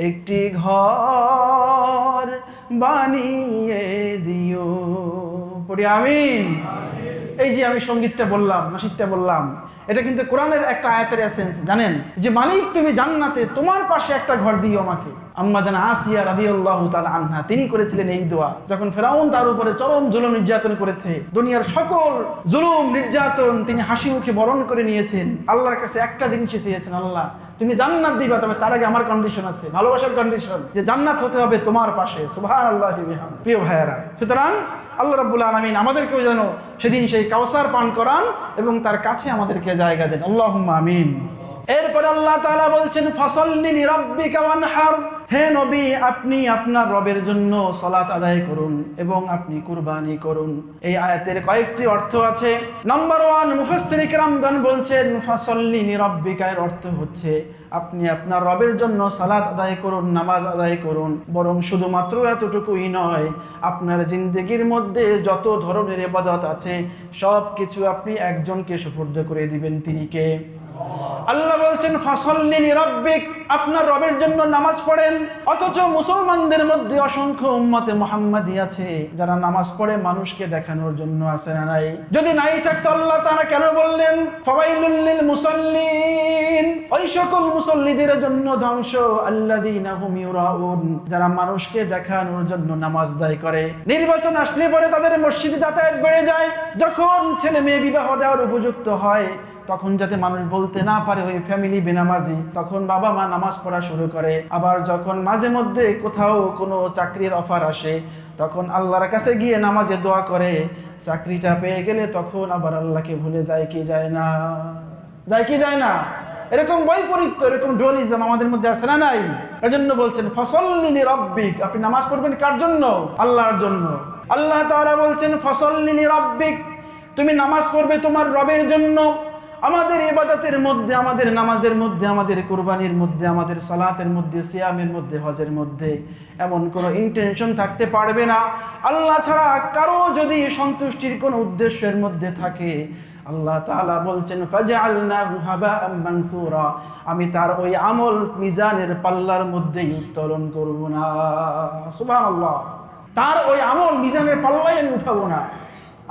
একটি ঘর বানিয়ে দিও। পড়ি আমিন। এই যে আমি সঙ্গীতটা বললাম, নাশিদটা বললাম, এটা কিন্তু কোরআনের একটা আয়াতের এসেন্স, জানেন? যে মালিক তুমি জান্নাতে তোমার পাশে একটা ঘর দিও আমাকে। আম্মা জান আসিয়া রাদিয়াল্লাহু তাআলা আনহা তিনি করেছিলেন এই দোয়া যখন ফেরাউন তার উপরে চরম জুলুম নির্যাতন করেছে, দুনিয়ার সকল জুলুম নির্যাতন তিনি হাসি মুখে বরণ করে নিয়েছেন। আল্লাহর কাছে একটা জিনিস চেয়েছেন, আল্লাহ তুমি জান্নাত দিবা, তবে তার আগে আমার কন্ডিশন আছে, ভালোবাসার কন্ডিশন, যে জান্নাত হতে হবে তোমার পাশে। সুবহানাল্লাহি বিহামদিহি। প্রিয় ভাইয়েরা, সুতরাং আল্লাহ রাব্বুল আলামিন আমাদেরকেও যেন সেদিন সেই কাউসার পান করান এবং তার কাছে আমাদেরকে জায়গা দেন। আল্লাহুম্মা আমিন। এরপর আল্লাহ তাআলা বলছেন, ফাসাল্লি লিরাব্বিকা ওয়ানহার, হে নবী আপনি আপনার রবের জন্য সালাত আদায় করুন এবং আপনি কুরবানি করুন। এই আয়াতের কয়েকটি অর্থ আছে। নাম্বার 1, মুফাসসির কিরামগণ বলছেন ফাসাল্লি লিরাব্বিকা এর অর্থ হচ্ছে আপনি আপনার রবের জন্য সালাত আদায় করুন, নামাজ আদায় করুন। বরং শুধুমাত্র এতটুকুই নয়, আপনার জিন্দেগির মধ্যে যত ধরনের ইবাদত আছে সব কিছু আপনি একজনকে সুপুর্দ করে দিবেন। তিনি কে? আল্লাহ বলছেন ফাসাল্লি লিরাব্বিক, আপনার রবের জন্য নামাজ পড়েন। অথচ মুসলমানদের মধ্যে অসংখ্য উম্মতে মুহাম্মাদি আছে যারা নামাজ পড়ে মানুষকে দেখানোর জন্য, আছে না নাই? যদি নাই থাকতো আল্লাহ তাআলা কেন বললেন ফাওয়াইলুল লিল মুসাল্লিন, ওই সকল মুসল্লিদের জন্য ধ্বংস, আল্লাযীনা হুম ইউরাউন, যারা মানুষকে দেখানোর জন্য নামাজ আদায় করে। নির্বাচন আসলে পরে তাদের মসজিদে যাতায়াত বেড়ে যায়। যখন ছেলে মেয়ে বিবাহ দেওয়ার উপযুক্ত হয় তখন যাতে মানুষ বলতে না পারে ওই ফ্যামিলি বেনামাজি, তখন বাবা মা নামাজ পড়া শুরু করে। আবার যখন মাঝে মধ্যে কোথাও কোনো চাকরির অফার আসে তখন আল্লাহর কাছে গিয়ে নামাজে দোয়া করে, চাকরিটা পেয়ে গেলে তখন আবার আল্লাহকে ভুলে যায় কি যায় না? যায় কি যায় না? এরকম বৈপরীত্য, এরকম ডুয়ালিজম আমাদের মধ্যে আছে না নাই? এজন্য বলছেন ফাসাল্লি লিরাব্বিক, আপনি নামাজ পড়বেন কার জন্য? আল্লাহর জন্য। আল্লাহ তাআলা বলছেন ফাসাল্লি লিরাব্বিক, তুমি নামাজ পড়বে তোমার রবের জন্য। আমাদের ইবাদতের মধ্যে, আমাদের নামাজের মধ্যে, আমাদের কুরবানির মধ্যে, আমাদের সালাতের মধ্যে, সিয়ামের মধ্যে, হজের মধ্যে এমন কোনো ইন্টেনশন থাকতে পারবে না আল্লাহ ছাড়া কারো যদি সন্তুষ্টির কোনো উদ্দেশ্যের মধ্যে থাকে। আল্লাহ তাআলা বলছেন ফাজআলনাহু হাবাআম মানসুরা, আমি তার ওই আমল মিজানের পাল্লার মধ্যেই উত্তোলন করব না। সুবহানাল্লাহ, তার ওই আমল মিজানের পাল্লায় আমি উঠাবো না।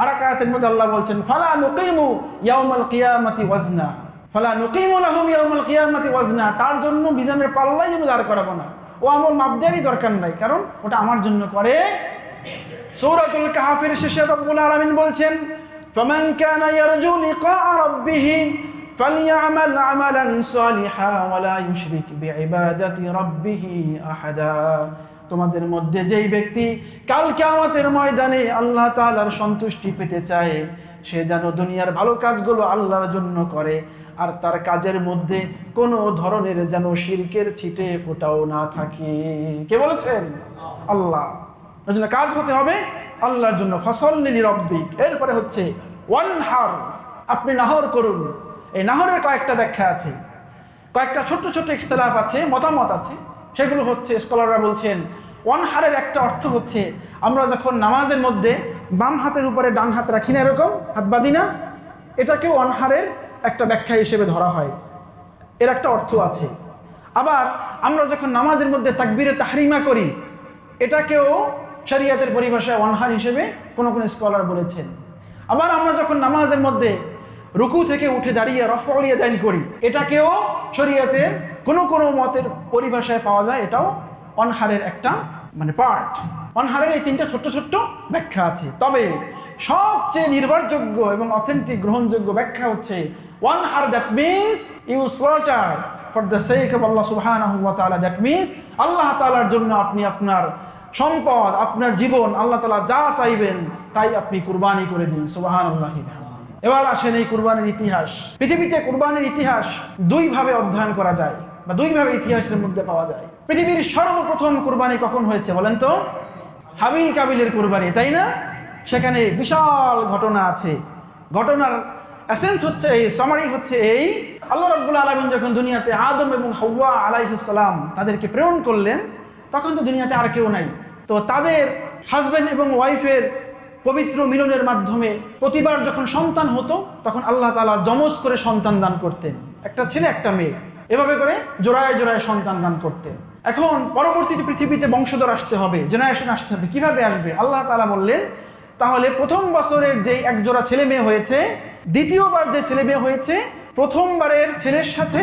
আর এক আয়াতের মধ্যে আল্লাহ বলছেন ফালা নুকিমু ইয়াউমাল কিয়ামাতি ওয়াজনা, ফালা নুকিমু লাহুম ইয়াউমাল কিয়ামাতি ওয়াজনা, তার জন্য মিজানের পাল্লাই আমি দাঁড় করাবো না। ও আমল মাপ দেওয়ারই দরকার নাই, কারণ ওটা আমার জন্য করে। সূরাতুল কাহফের শেষে রব্বুল আলামিন বলছেন ফামান কানা ইয়ারজু লিকা রাব্বিহি ফালইআমাল আমালান সালিহা ওয়া লা ইউশরিক বিইবাদাতি রাব্বিহি আহাদা, তোমাদের মধ্যে যেই ব্যক্তি কাল কিয়ামতের ময়দানে আল্লাহ তাআলার সন্তুষ্টি পেতে চায় সে যেন দুনিয়ার ভালো কাজগুলো আল্লাহর জন্য করে আর তার কাজের মধ্যে কোনো ধরনের যেন শিরকের ছিটে ফোঁটাও না থাকে। কে বলেছেন? আল্লাহ। এর জন্য কাজ হতে হবে আল্লাহর জন্য। ফাসাল্লি লিরাব্বিক, এরপরে হচ্ছে ওয়ানহার, আপনি নাহর করুন। এই নাহরের কয়েকটা ব্যাখ্যা আছে, কয়েকটা ছোট্ট ছোট্ট ইখতিলাফ আছে, মতামত আছে। সেগুলো হচ্ছে স্কলাররা বলছেন ওয়ানহারের একটা অর্থ হচ্ছে আমরা যখন নামাজের মধ্যে বাম হাতের উপরে ডান হাত রাখি না, এরকম হাত বাঁধি না, এটাকে ওয়ানহারের একটা ব্যাখ্যা হিসেবে ধরা হয়, এর একটা অর্থ আছে। আবার আমরা যখন নামাজের মধ্যে তাকবীরে তাহরিমা করি এটাকেও শরীয়তের পরিভাষায় ওয়ানহার হিসেবে কোনো কোনো স্কলার বলেছেন। আবার আমরা যখন নামাজের মধ্যে রুকু থেকে উঠে দাঁড়িয়ে রফউল ইয়াদাইন করি এটাকেও শরীয়তের কোনো কোনো মতের পরিভাষায় পাওয়া যায়, এটাও অনহারের একটা পার্ট। অনহারের এই তিনটা ছোট্ট ছোট্ট ব্যাখ্যা আছে, তবে সবচেয়ে নির্ভরযোগ্য এবং অথেন্টিক গ্রহণযোগ্য ব্যাখ্যা হচ্ছে অনহার, that means you slaughter for the sake of আল্লাহ সুবহানাহু ওয়া তাআলা, দ্যাট মিনস আল্লাহ তাআলার জন্য আপনি আপনার সম্পদ, আপনার জীবন, আল্লাহ তাআলা যা চাইবেন তাই আপনি কুরবানি করে দিন। সুবহানাল্লাহি। এবার আসেন এই কুরবানির ইতিহাস। পৃথিবীতে কুরবানির ইতিহাস দুই ভাবে অধ্যয়ন করা যায় বা দুই ভাবে ইতিহাসের মধ্যে পাওয়া যায়। পৃথিবীর সর্বপ্রথম কুরবানি কখন হয়েছে বলেন তো? হাবিল কাবিলের কুরবানি, তাই না? সেখানে বিশাল ঘটনা আছে। ঘটনার এসেন্স হচ্ছে এই, সামারি হচ্ছে এই, আল্লাহ রাব্বুল আলামিন যখন দুনিয়াতে আদম এবং হাওয়া আলাইহিস সালাম তাদেরকে প্রেরণ করলেন তখন তো দুনিয়াতে আর কেউ নাই। তো তাদের হাজবেন্ড এবং ওয়াইফের পবিত্র মিলনের মাধ্যমে প্রতিবার যখন সন্তান হতো তখন আল্লাহ তাআলা যমজ করে সন্তান দান করতেন, একটা ছেলে একটা মেয়ে, এভাবে করে জোড়ায় জোড়ায় সন্তান দান করতেন। এখন পরবর্তীতে পৃথিবীতে বংশধর আসতে হবে, জেনারেশন আসতে হবে, কিভাবে আসবে? আল্লাহ তাআলা বললেন তাহলে প্রথম বছরের যেই এক জোড়া ছেলে মেয়ে হয়েছে, দ্বিতীয়বার যে ছেলে মেয়ে হয়েছে, প্রথমবারের ছেলের সাথে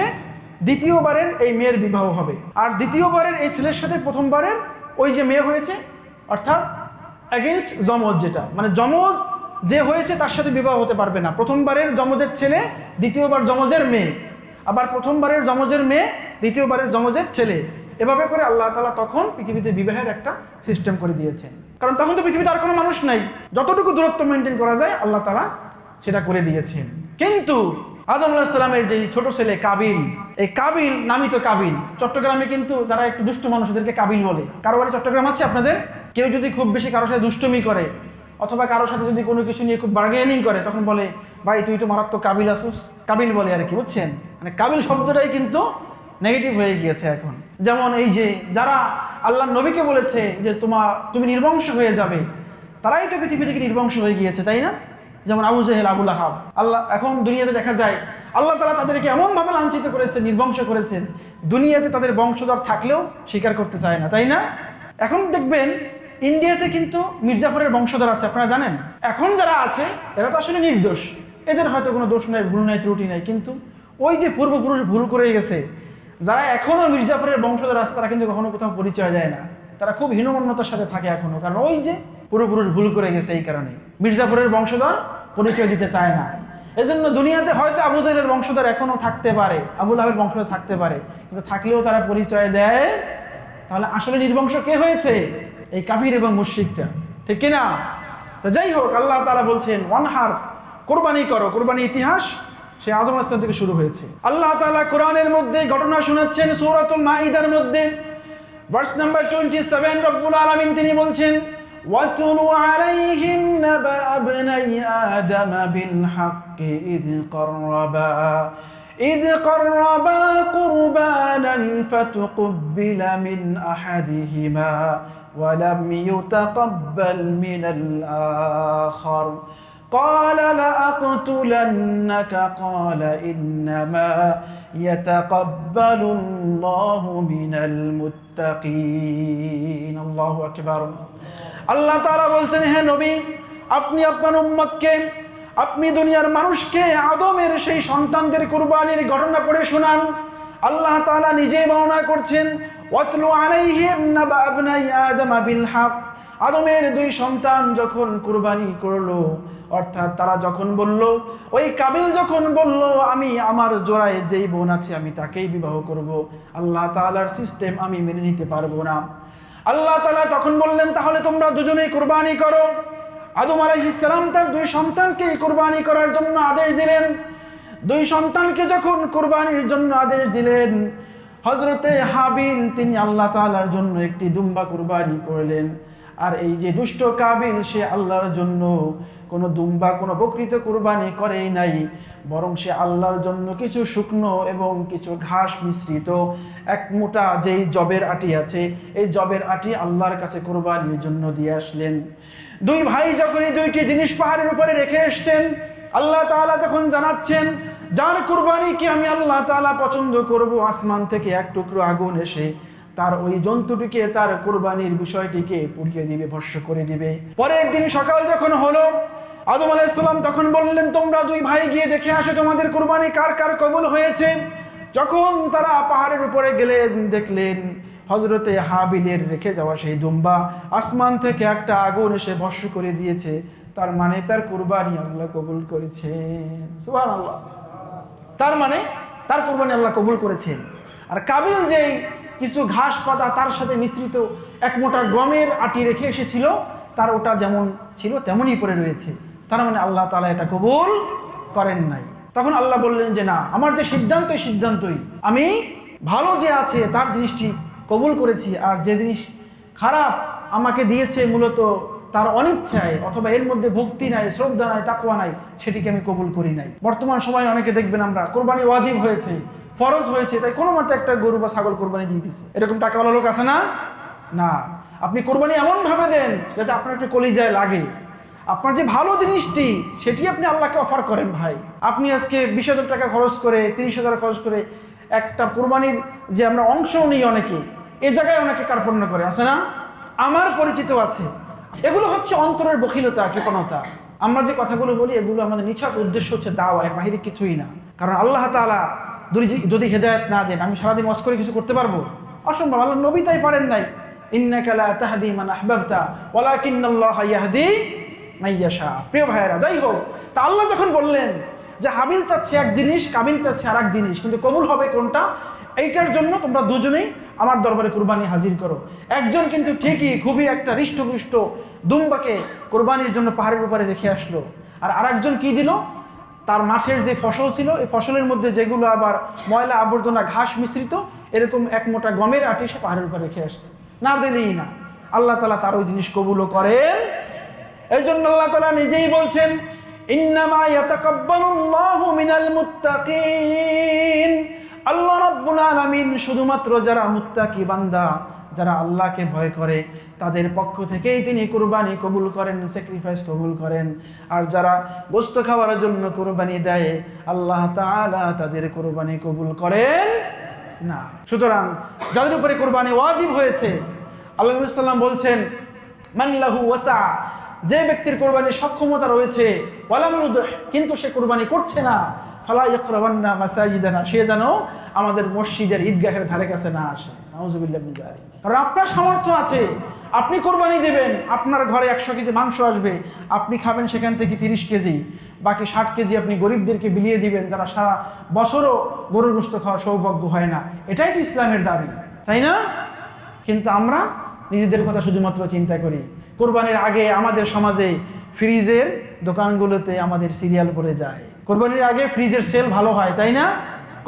দ্বিতীয়বারের এই মেয়ের বিবাহ হবে, আর দ্বিতীয়বারের এই ছেলের সাথে প্রথমবারের ওই যে মেয়ে হয়েছে, অর্থাৎ এগেইনস্ট যমজ, যেটা যমজ যে হয়েছে তার সাথে বিবাহ হতে পারবে না। প্রথমবারের যমজের ছেলে, দ্বিতীয়বার যমজের মেয়ে। আবার প্রথমবারের যমজের মেয়ে দ্বিতীয়বারের যমজের ছেলে, এভাবে করে আল্লাহ তাআলা তখন পৃথিবীতে বিবাহের একটা সিস্টেম করে দিয়েছেন। কারণ তখন তো পৃথিবীতে আর কোনো মানুষ নাই, যতটুকু দূরত্ব মেনটেন করা যায় আল্লাহ তাআলা সেটা করে দিয়েছেন। কিন্তু আদম আলাইহিস সালামের যে ছোট ছেলে কাবিল, এই কাবিল নামই তো কাবিল। চট্টগ্রামে কিন্তু যারা একটু দুষ্ট মানুষদেরকে কাবিল বলে। কারো বাড়ি চট্টগ্রাম আছে আপনাদের? কেউ যদি খুব বেশি কারোর সাথে দুষ্টুমি করে অথবা কারোর সাথে যদি কোনো কিছু নিয়ে খুব বার্গেনিং করে, তখন বলে ভাই তুই তো মারাত্মক কাবিল আসুস, কাবিল বলে আর কি, বুঝছেন? মানে কাবিল শব্দটাই কিন্তু নেগেটিভ হয়ে গিয়েছে এখন। যেমন এই যে যারা আল্লাহ নবীকে বলেছে যে তুমি নির্বংশ হয়ে যাবে, তারাই তো পৃথিবী থেকে নির্বংশ হয়ে গিয়েছে, তাই না? যেমন আবু জেহেল, আবু লাহাব। আল্লাহ এখন দুনিয়াতে দেখা যায় আল্লাহ তাআলা তাদেরকে এমনভাবে লাঞ্ছিত করেছেন, নির্বংশ করেছেন, দুনিয়াতে তাদের বংশধর থাকলেও স্বীকার করতে চায় না, তাই না? এখন দেখবেন ইন্ডিয়াতে কিন্তু মির্জাফরের বংশধর আছে, আপনারা জানেন? এখন যারা আছে এরা তো আসলে নির্দোষ, এদের হয়তো কোনো দোষ নাই, ভুল নাই, ত্রুটি নাই, কিন্তু ওই যে পূর্বপুরুষ ভুল করে গেছে, যারা এখনো মির্জাফরের বংশধর আছে তারা কিন্তু কখনো কোথাও পরিচয় দেয় না, তারা খুব হীনমন্যতার সাথে থাকে এখনো, কারণ ওই যে পূর্বপুরুষ ভুল করে গেছে, এই কারণে মির্জাফরের বংশধর পরিচয় দিতে চায় না। এজন্য দুনিয়াতে হয়তো আবু জাহেলের বংশধর এখনো থাকতে পারে, আবু লাহাবের বংশধর থাকতে পারে, কিন্তু থাকলেও তারা পরিচয় দেয়। তাহলে আসলে নির্বংশ কে হয়েছে? এই কাফির এবং মুশরিকটা, ঠিক কিনা? তো যাই হোক, আল্লাহ তাআলা বলছেন ওয়ানহার, কোরবানি করো। কোরবানি ইতিহাস সে আদম আলাইহিস সালাম থেকে শুরু হয়েছে। আল্লাহ তাআলা কোরআনের মধ্যে ঘটনা শোনাচ্ছেন সূরাতুল মাঈদার মধ্যে ভার্স নাম্বার 27, রব্বুল আলামিন তিনি বলছেন ওয়াতুলু আলাইহিম নাবা ইবনাই আদম বিল হাক্কি إذ قربا قربانا فتقبل من أحدهما ولم يتقبل من الآخر قال لأقتلنك قال إنما يتقبل الله من المتقين الله أكبر আল্লাহ তাআলা বলছেন, হে নবী, আপনি আপনার উম্মতকে, আপনি দুনিয়ার মানুষকে আদমের সেই সন্তানদের কুরবানির ঘটনা পড়ে শোনান। আল্লাহ তাআলা নিজেই বর্ণনা করছেন ওয়াতলু আলাইহিম নাবা ইবনাই আদম বিল হক। আদমের দুই সন্তান যখন কুরবানি করলো, অর্থাৎ তারা যখন বলল, ওই কাবিল যখন বলল আমি আমার জোড়ায় যেই বোন আছে আমি তাকেই বিবাহ করব, আল্লাহ তাআলার সিস্টেম আমি মেনে নিতে পারবো না। আল্লাহ তাআলা তখন বললেন তাহলে তোমরা দুজনেই কুরবানি করো। আদম আলাইহিস সালাম তার দুই সন্তানকে কুরবানি করার জন্য আদেশ দিলেন। দুই সন্তানকে যখন কুরবানির জন্য আদেশ দিলেন, হযরতে হাবিল তিনি আল্লাহ তাআলার জন্য একটি দুম্বা কুরবানি করলেন। আর এই যে দুষ্ট কাবিল, সে আল্লাহর জন্য কোনো দুম্বা, কোনো বকরিতে কুরবানি করেই নাই, বরং সে আল্লাহর জন্য কিছু শুকনো এবং কিছু ঘাস মিশ্রিত এক মোটা যেই জবের আটি আছে, এই জবের আটি আল্লাহর কাছে কুরবানির জন্য দিয়ে আসলেন। দুই ভাই যখন এই দুইটি জিনিস পাহাড়ের উপরে রেখে এসছেন, আল্লাহ তাআলা তখন জানাচ্ছেন যার কুরবানিকে আমি আল্লাহ তাআলা পছন্দ করব, আসমান থেকে এক টুকরো আগুন এসে তার ওই জন্তুটিকে, তার কুরবানির বিষয়টিকে পুড়িয়ে দিবে, ভস্ম করে দিবে। পরের দিন সকাল যখন হলো, আদম আলাইহিস সালাম তখন বললেন তোমরা দুই ভাই গিয়ে দেখে আসো তোমাদের কুরবানি কার কার কবুল হয়েছে। যখন তারা পাহাড়ের উপরে গেলেন, দেখলেন হযরতে হাবিলের রেখে যাওয়া সেই দুম্বা আসমান থেকে একটা আগুন এসে ভস্ম করে দিয়েছে, তার মানে তার কুরবানি আল্লাহ কবুল করেছেন। সুবহানাল্লাহ, তার মানে তার কুরবানি আল্লাহ কবুল করেছেন। আর কাবিল যেই কিছু ঘাস পাতা তার সাথে মিশ্রিত এক মোটা গমের আটি রেখে এসেছিল, তার ওটা যেমন ছিল তেমনই পড়ে রয়েছে, তার মানে আল্লাহ তাআলা এটা কবুল করেন নাই। তখন আল্লাহ বললেন যে না, আমার যে সিদ্ধান্ত, এই সিদ্ধান্তই, আমি ভালো যে আছে তার জিনিসটি কবুল করেছি, আর যে জিনিস খারাপ আমাকে দিয়েছে মূলত তার অনিচ্ছায় অথবা এর মধ্যে ভক্তি নাই, শ্রদ্ধা নাই, তাকওয়া নাই, সেটিকে আমি কবুল করি নাই। বর্তমান সময়ে অনেকে দেখবেন আমরা কোরবানি ওয়াজিব হয়েছে, ফরজ হয়েছে, তাই কোনো মতে একটা গরু বা ছাগল কোরবানি দিয়ে দিচ্ছে, এরকম টাকাওয়ালা লোক আছে না? না, আপনি কোরবানি এমন ভাবে দেন যাতে আপনার একটু কলিজায় লাগে, আপনার যে ভালো জিনিসটি সেটি আপনি আল্লাহকে অফার করেন। ভাই, আপনি আজকে 20,000 টাকা খরচ করে, 30,000 খরচ করে একটা কোরবানির যে আমরা অংশও নিই, অনেকে এ জায়গায় অনেকে কার্পণ্য করে, আছে না? আমার পরিচিত আছে। এগুলো হচ্ছে অন্তরের বখিলতা, কৃপণতা। আমরা যে কথাগুলো বলি এগুলো আমাদের নিছক উদ্দেশ্য হচ্ছে দাওয়া, এর বাহিরে কিছুই না। কারণ আল্লাহ তাআলা যদি হেদায়েত না দেন, আমি সারাদিন ওয়াজ করে কিছু করতে পারবো? অসম্ভব। আল্লাহ নবী তাই পারেন নাই, ইন্নাকা লা তাহদি মান আহবাবতা ওয়ালাকিন্নাল্লাহা ইয়াহদি মান ইয়াশা। প্রিয় ভাইয়েরা, যাই হোক, তা আল্লাহ যখন বললেন যে হাবিল চাচ্ছে এক জিনিস, কাবিল চাচ্ছে আর এক জিনিস, কিন্তু কবুল হবে কোনটা, এইটার জন্য তোমরা দুজনেই আমার দরবারে কুরবানি হাজির করো। একজন কিন্তু ঠিকই খুবই একটা হৃষ্টপুষ্ট দুম্বাকে কোরবানির জন্য পাহাড়ের উপরে রেখে আসলো, আর আরেকজন কি দিল, তার মাঠের যে ফসল ছিল এই ফসলের মধ্যে যেগুলো আবার ময়লা আবর্জনা ঘাস মিশ্রিত এরকম এক মোটা গমের আটি সে পাহাড়ের উপর রেখে আসছে। না দিলেই না, আল্লাহ তাআলা তার ওই জিনিস কবুলও করেন। এই জন্য আল্লাহ তাআলা নিজেই বলছেন, ইন্নামা ইয়াতাকাব্বালুল্লাহু মিনাল মুত্তাকিন। আল্লাহ রাব্বুল আলামিন শুধুমাত্র যারা মুত্তাকি বান্দা, যারা আল্লাহকে ভয় করে, তাদের পক্ষ থেকেই তিনি কুরবানি কবুল করেন, স্যাক্রিফাইস কবুল করেন। আর যারা গোশত খাওয়ার জন্য কুরবানি দেয়, আল্লাহ তাআলা তাদের কুরবানি কবুল করেন না। সুতরাং যাদের উপরে কুরবানি ওয়াজিব হয়েছে, আল্লাহ নবী সাল্লাল্লাহু আলাইহি ওয়াসাল্লাম বলছেন, মান লাহু ওয়াসা, যে ব্যক্তির কুরবানির সক্ষমতা রয়েছে, ওয়ালাম ইউদহ, কিন্তু সে কুরবানি করছে না, ফালা ইয়াকরাবান্না মাসাজিদানা, সে যেন আমাদের মসজিদের ঈদগাহের ধারে কাছে না আসে। নাউযুবিল্লাহি মিন যালিক। কারণ আপনার সামর্থ্য আছে, আপনি কোরবানি দেবেন, আপনার ঘরে 100 কেজি মাংস আসবে, আপনি খাবেন সেখান থেকে 30 কেজি, বাকি 60 কেজি আপনি গরিবদেরকে বিলিয়ে দিবেন, যারা সারা বছরও গরুর গোশত খাওয়ার সৌভাগ্য হয় না। এটাই কি ইসলামের দাবি, তাই না? কিন্তু আমরা নিজেদের কথা শুধুমাত্র চিন্তা করি। কোরবানির আগে আমাদের সমাজে ফ্রিজের দোকানগুলোতে আমাদের সিরিয়াল পড়ে যায়। কোরবানির আগে ফ্রিজের সেল ভালো হয়, তাই না?